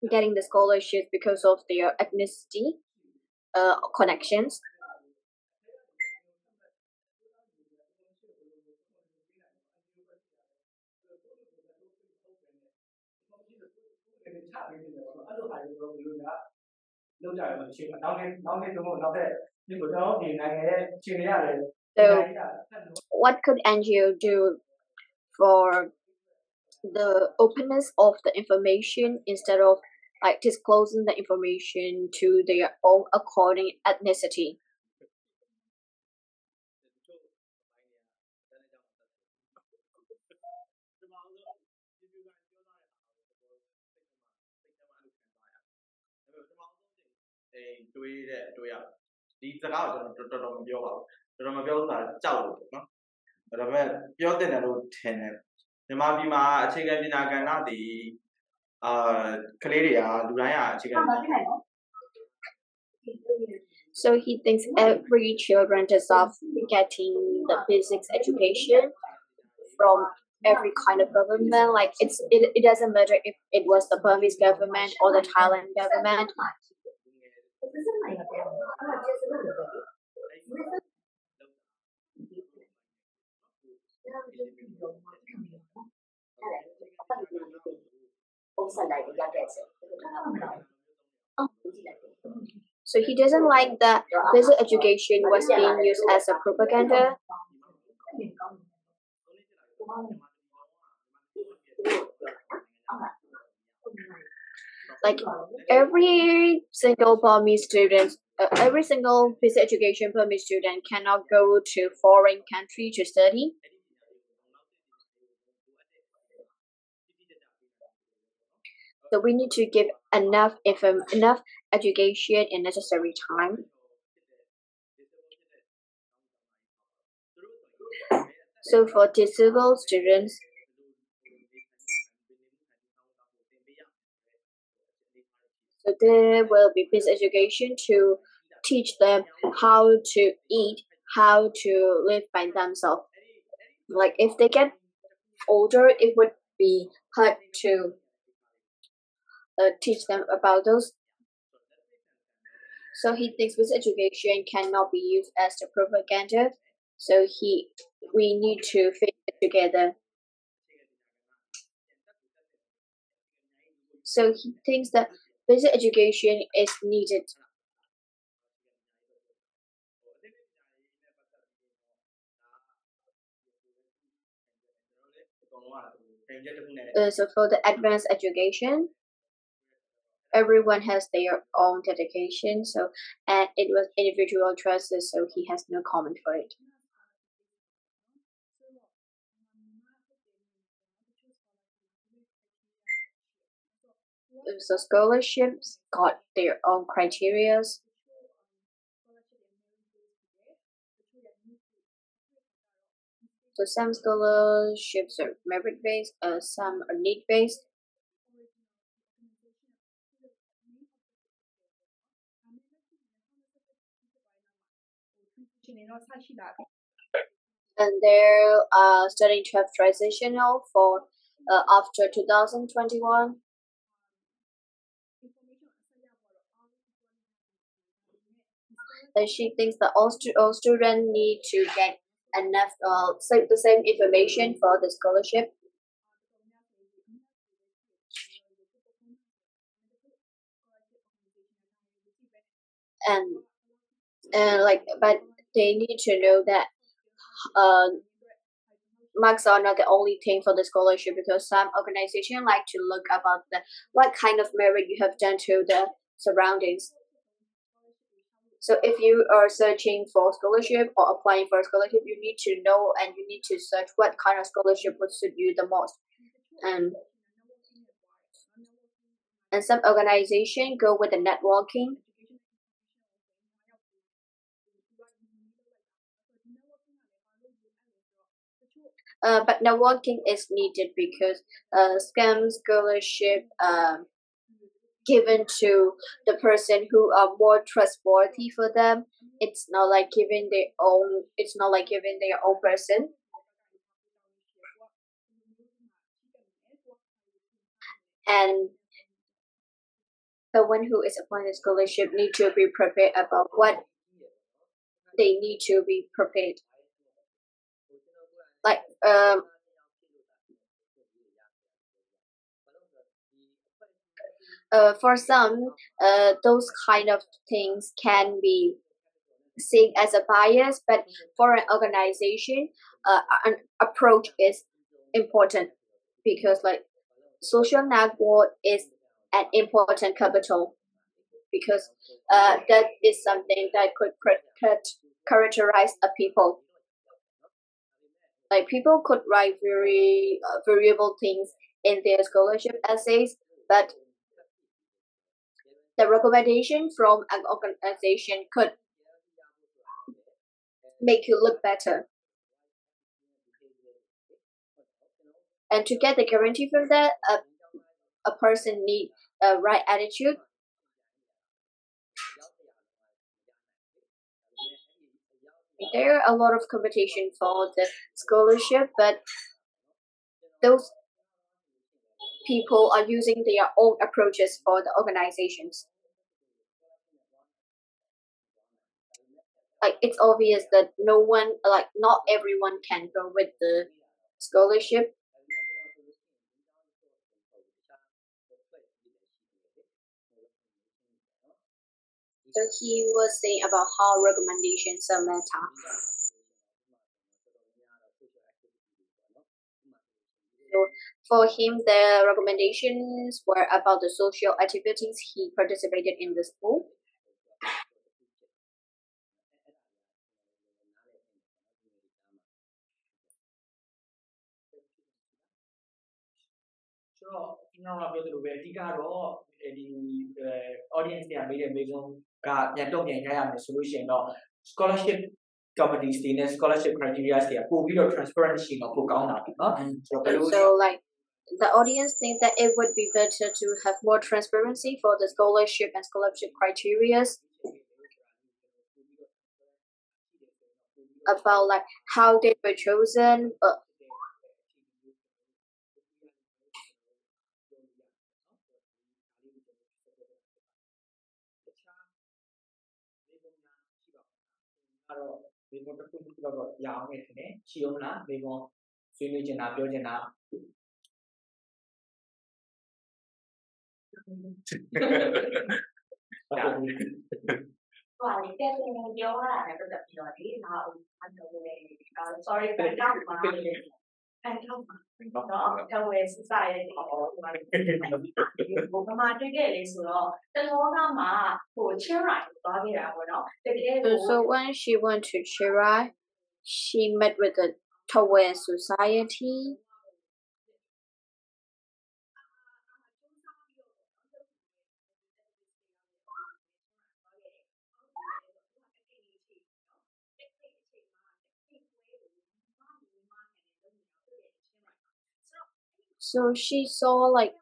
getting the scholarship because of their ethnicity connections. So what could NGO do for the openness of the information instead of like disclosing the information to their own according ethnicity? တွေးတဲ့အတွေ့ရဒီစကားကိုကျွန်တော်တော်တော်မပြောပါဘူးတော်တော်မပြောဆိုတာကြောက်လို့ပေါ့နော်ဒါပေမဲ့ပြောတင်တယ်လို့ထင်တယ်မြန်မာပြည်မှာအခြေခံပညာကဏ္ဍတည်ကလေးတွေကလူတိုင်းကအခြေခံ So he thinks every children deserve getting the basic education from every kind of government. Like it doesn't matter if it was the Burmese government or the Thailand government. So he doesn't like that basic education was being used as a propaganda. Like every single Burmese student, every single basic education Burmese student cannot go to foreign country to study. So we need to give enough education in necessary time. So for disabled students, so there will be basic education to teach them how to eat, how to live by themselves. Like if they get older, it would be hard to teach them about those. So he thinks basic education cannot be used as the propaganda. So we need to fit it together. So he thinks that basic education is needed. So for the advanced education, everyone has their own dedication. So and it was individual choices. So he has no comment for it. So scholarships got their own criteria. So some scholarships are merit-based, some are need-based. And they're studying to have transitional for after 2021. And she thinks that all students need to get enough the same information for the scholarship. But they need to know that marks are not the only thing for the scholarship, because some organizations like to look about what kind of merit you have done to the surroundings. So if you are searching for scholarship or applying for a scholarship, you need to know and you need to search what kind of scholarship would suit you the most. And some organizations go with the networking. But networking is needed because scam scholarship given to the person who are more trustworthy for them. It's not like giving their own. It's not like giving their own person. And the one who is applying the scholarship need to be prepared about what they need to be prepared. Like for some, those kind of things can be seen as a bias, but for an organization, an approach is important, because like social network is an important capital, because that is something that could characterize a people. Like people could write very variable things in their scholarship essays, but the recommendation from an organization could make you look better. And to get the guarantee from that, a person needs a right attitude. There are a lot of competition for the scholarship, but those people are using their own approaches for the organizations. Like it's obvious that not everyone can go with the scholarship. So he was saying about how recommendations are meta. So for him, the recommendations were about the social activities he participated in the school. So ကျွန်တော်ကပြောသလိုပဲအဓိကတော့ဒီ audience တွေကမေးတဲ့မေးခွန်းကပြန်တော့ပြန်ရရမယ်ဆိုလို့ရှိရင်တော့ scholarship committees တွေနဲ့ scholarship criteria တွေကပို့ပြီးတော့ transparent ရှိတော့ပိုကောင်းတာပေါ့နော်ဆိုတော့ So like the audience think that it would be better to have more transparency for the scholarship and scholarship criteria about like how they were chosen. Sorry, but Tawai society ဘုမတွေ့ခဲ့လေဆိုတော့တလောကမှာချင်းရိုင်သွားခဲ့တာပေါ့နော်တကယ်ကို So when she went to Chirai, she met with the Tawai society. So she saw like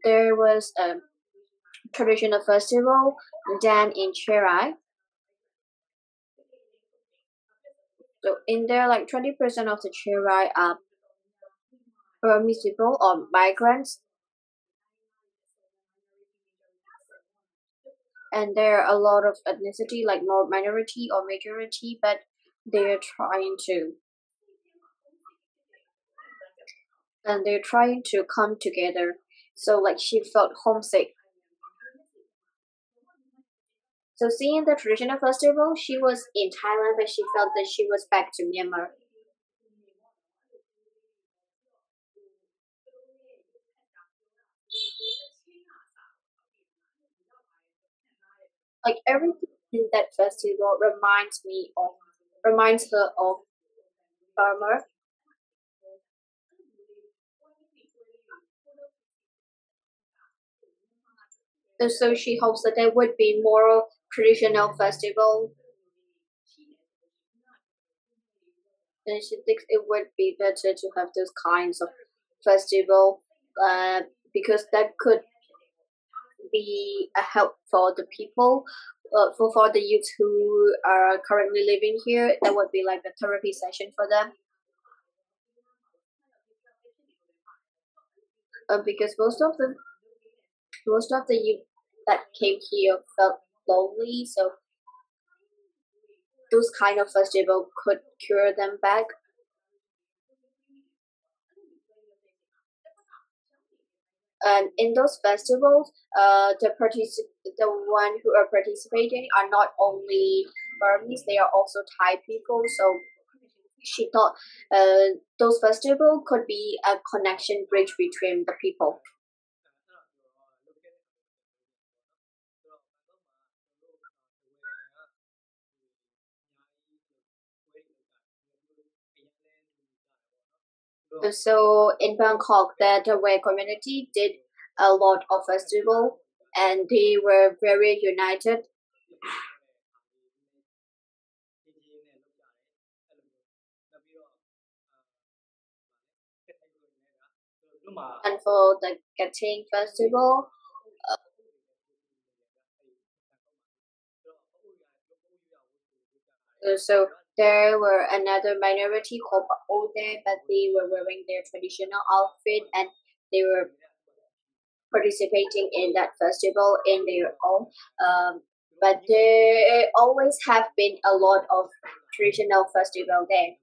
there was a traditional festival done in Chirai. So in there, like 20% of the Chirai are Burmese people or migrants, and there are a lot of ethnicity, like more minority or majority, but they're trying to come together. So like she felt homesick. So seeing the traditional festival, she was in Thailand, but she felt that she was back to Myanmar. Like everything in that festival reminds her of Burma. So she hopes that there would be more traditional festival. And she thinks it would be better to have those kinds of festival because that could be a help for the people, for the youth who are currently living here. That would be like a therapy session for them. Because most of the youth that came here felt lonely, so those kind of festival could cure them back. And in those festivals, the one who are participating are not only Burmese, they are also Thai people. So she thought those festivals could be a connection bridge between the people. So in Bangkok, the Tawai community did a lot of festival, and they were very united. And for the Gating festival, so there were another minority called Ode, but they were wearing their traditional outfit and they were participating in that festival in their own. But there always have been a lot of traditional festival there.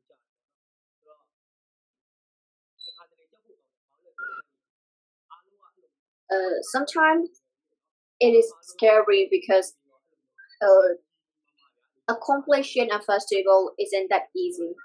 Sometimes it is scary because accomplishing a festival isn't that easy.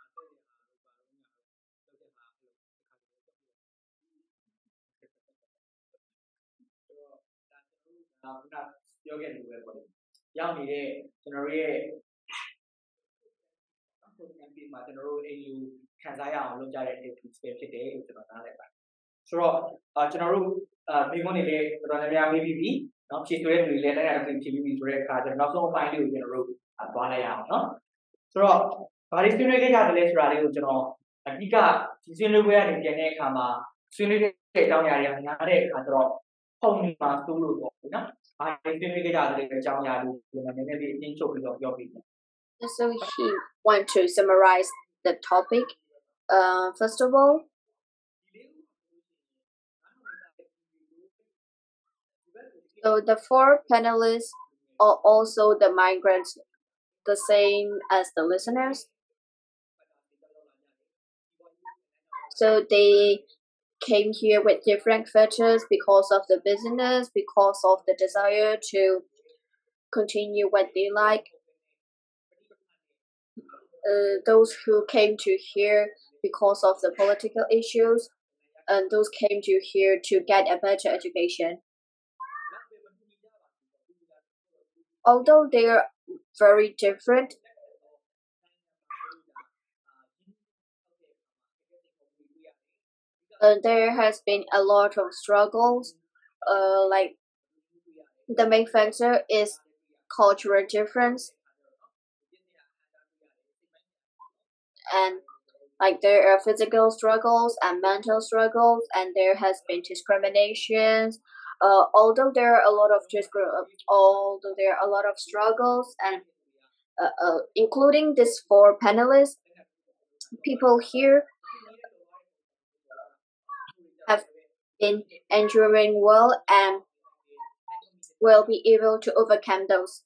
So he want to summarize the topic. First of all, so the four panelists are also the migrants, the same as the listeners. So they came here with different features because of the business, because of the desire to continue what they like. Those who came to here because of the political issues, and those came to here to get a better education. Although they are very different, there has been a lot of struggles. Like the main factor is cultural difference, and like there are physical struggles and mental struggles, and there has been discriminations. Although there are a lot of struggles, and including these four panelists, people here have been enduring well and will be able to overcome those.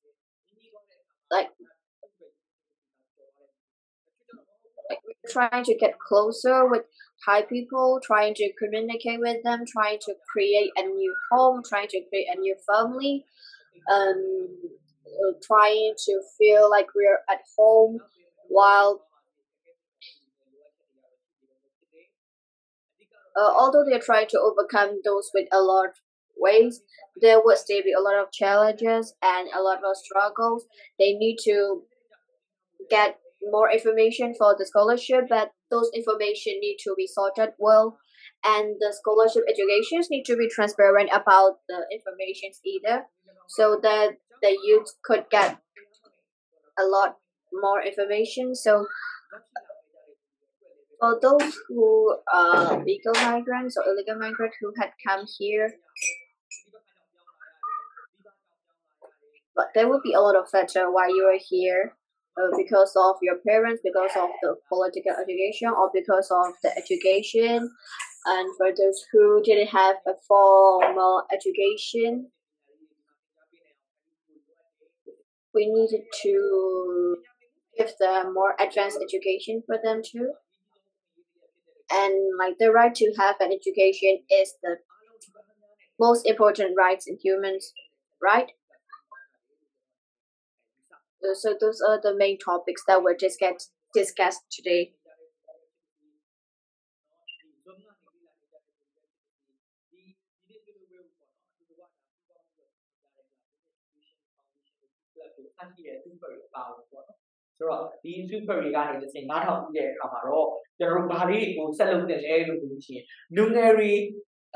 Like we're trying to get closer with Thai people, trying to communicate with them, trying to create a new home, trying to create a new family, trying to feel like we're at home while although they're trying to overcome those with a lot of ways, there will still be a lot of challenges and a lot of struggles. They need to get more information for the scholarship, but those information need to be sorted well, and the scholarship educations need to be transparent about the informations either, so that the youth could get a lot more information. So for those who are legal migrants or illegal migrants who had come here, but there will be a lot of factor why you are here, because of your parents, because of the political education, or because of the education. And for those who didn't have a formal education, we needed to give them more advanced education for them too. And like the right to have an education is the most important rights in humans, right? So those are the main topics that were discussed today. So ဒီ super တွေကနေတစ်ဆင့်နားထောင်ပြီးတဲ့အခါမှာတော့ကျွန်တော်တို့ဘာလေးကိုဆက်လုပ်တင်လဲလို့ပြောလို့ရှိရင်လူငယ်တွေ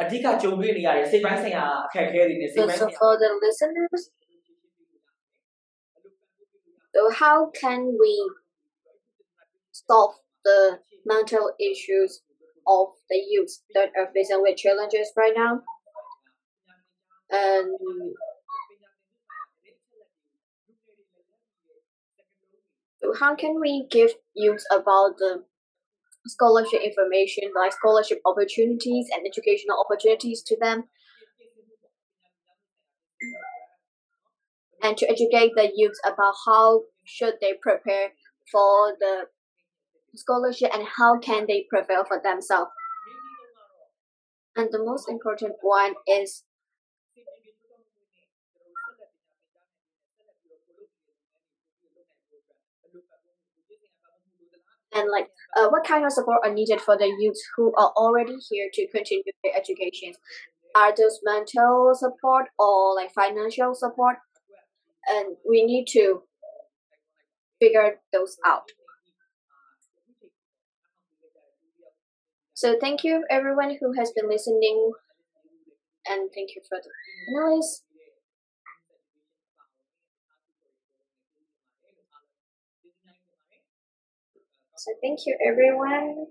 အဓိကကြုံတွေ့နေရတဲ့စိတ်ပိုင်းဆိုင်ရာအခက်အခဲတွေနဲ့စိတ်ပိုင်း So for the listeners, so how can we solve the mental issues of the youth that are facing with challenges right now? And so how can we give youth about the scholarship information, like scholarship opportunities and educational opportunities to them, and to educate the youth about how should they prepare for the scholarship and how can they prepare for themselves. And the most important one is and like what kind of support are needed for the youth who are already here to continue their education? Are those mental support or like financial support? And we need to figure those out. So thank you everyone who has been listening, and thank you for the noise. So thank you everyone.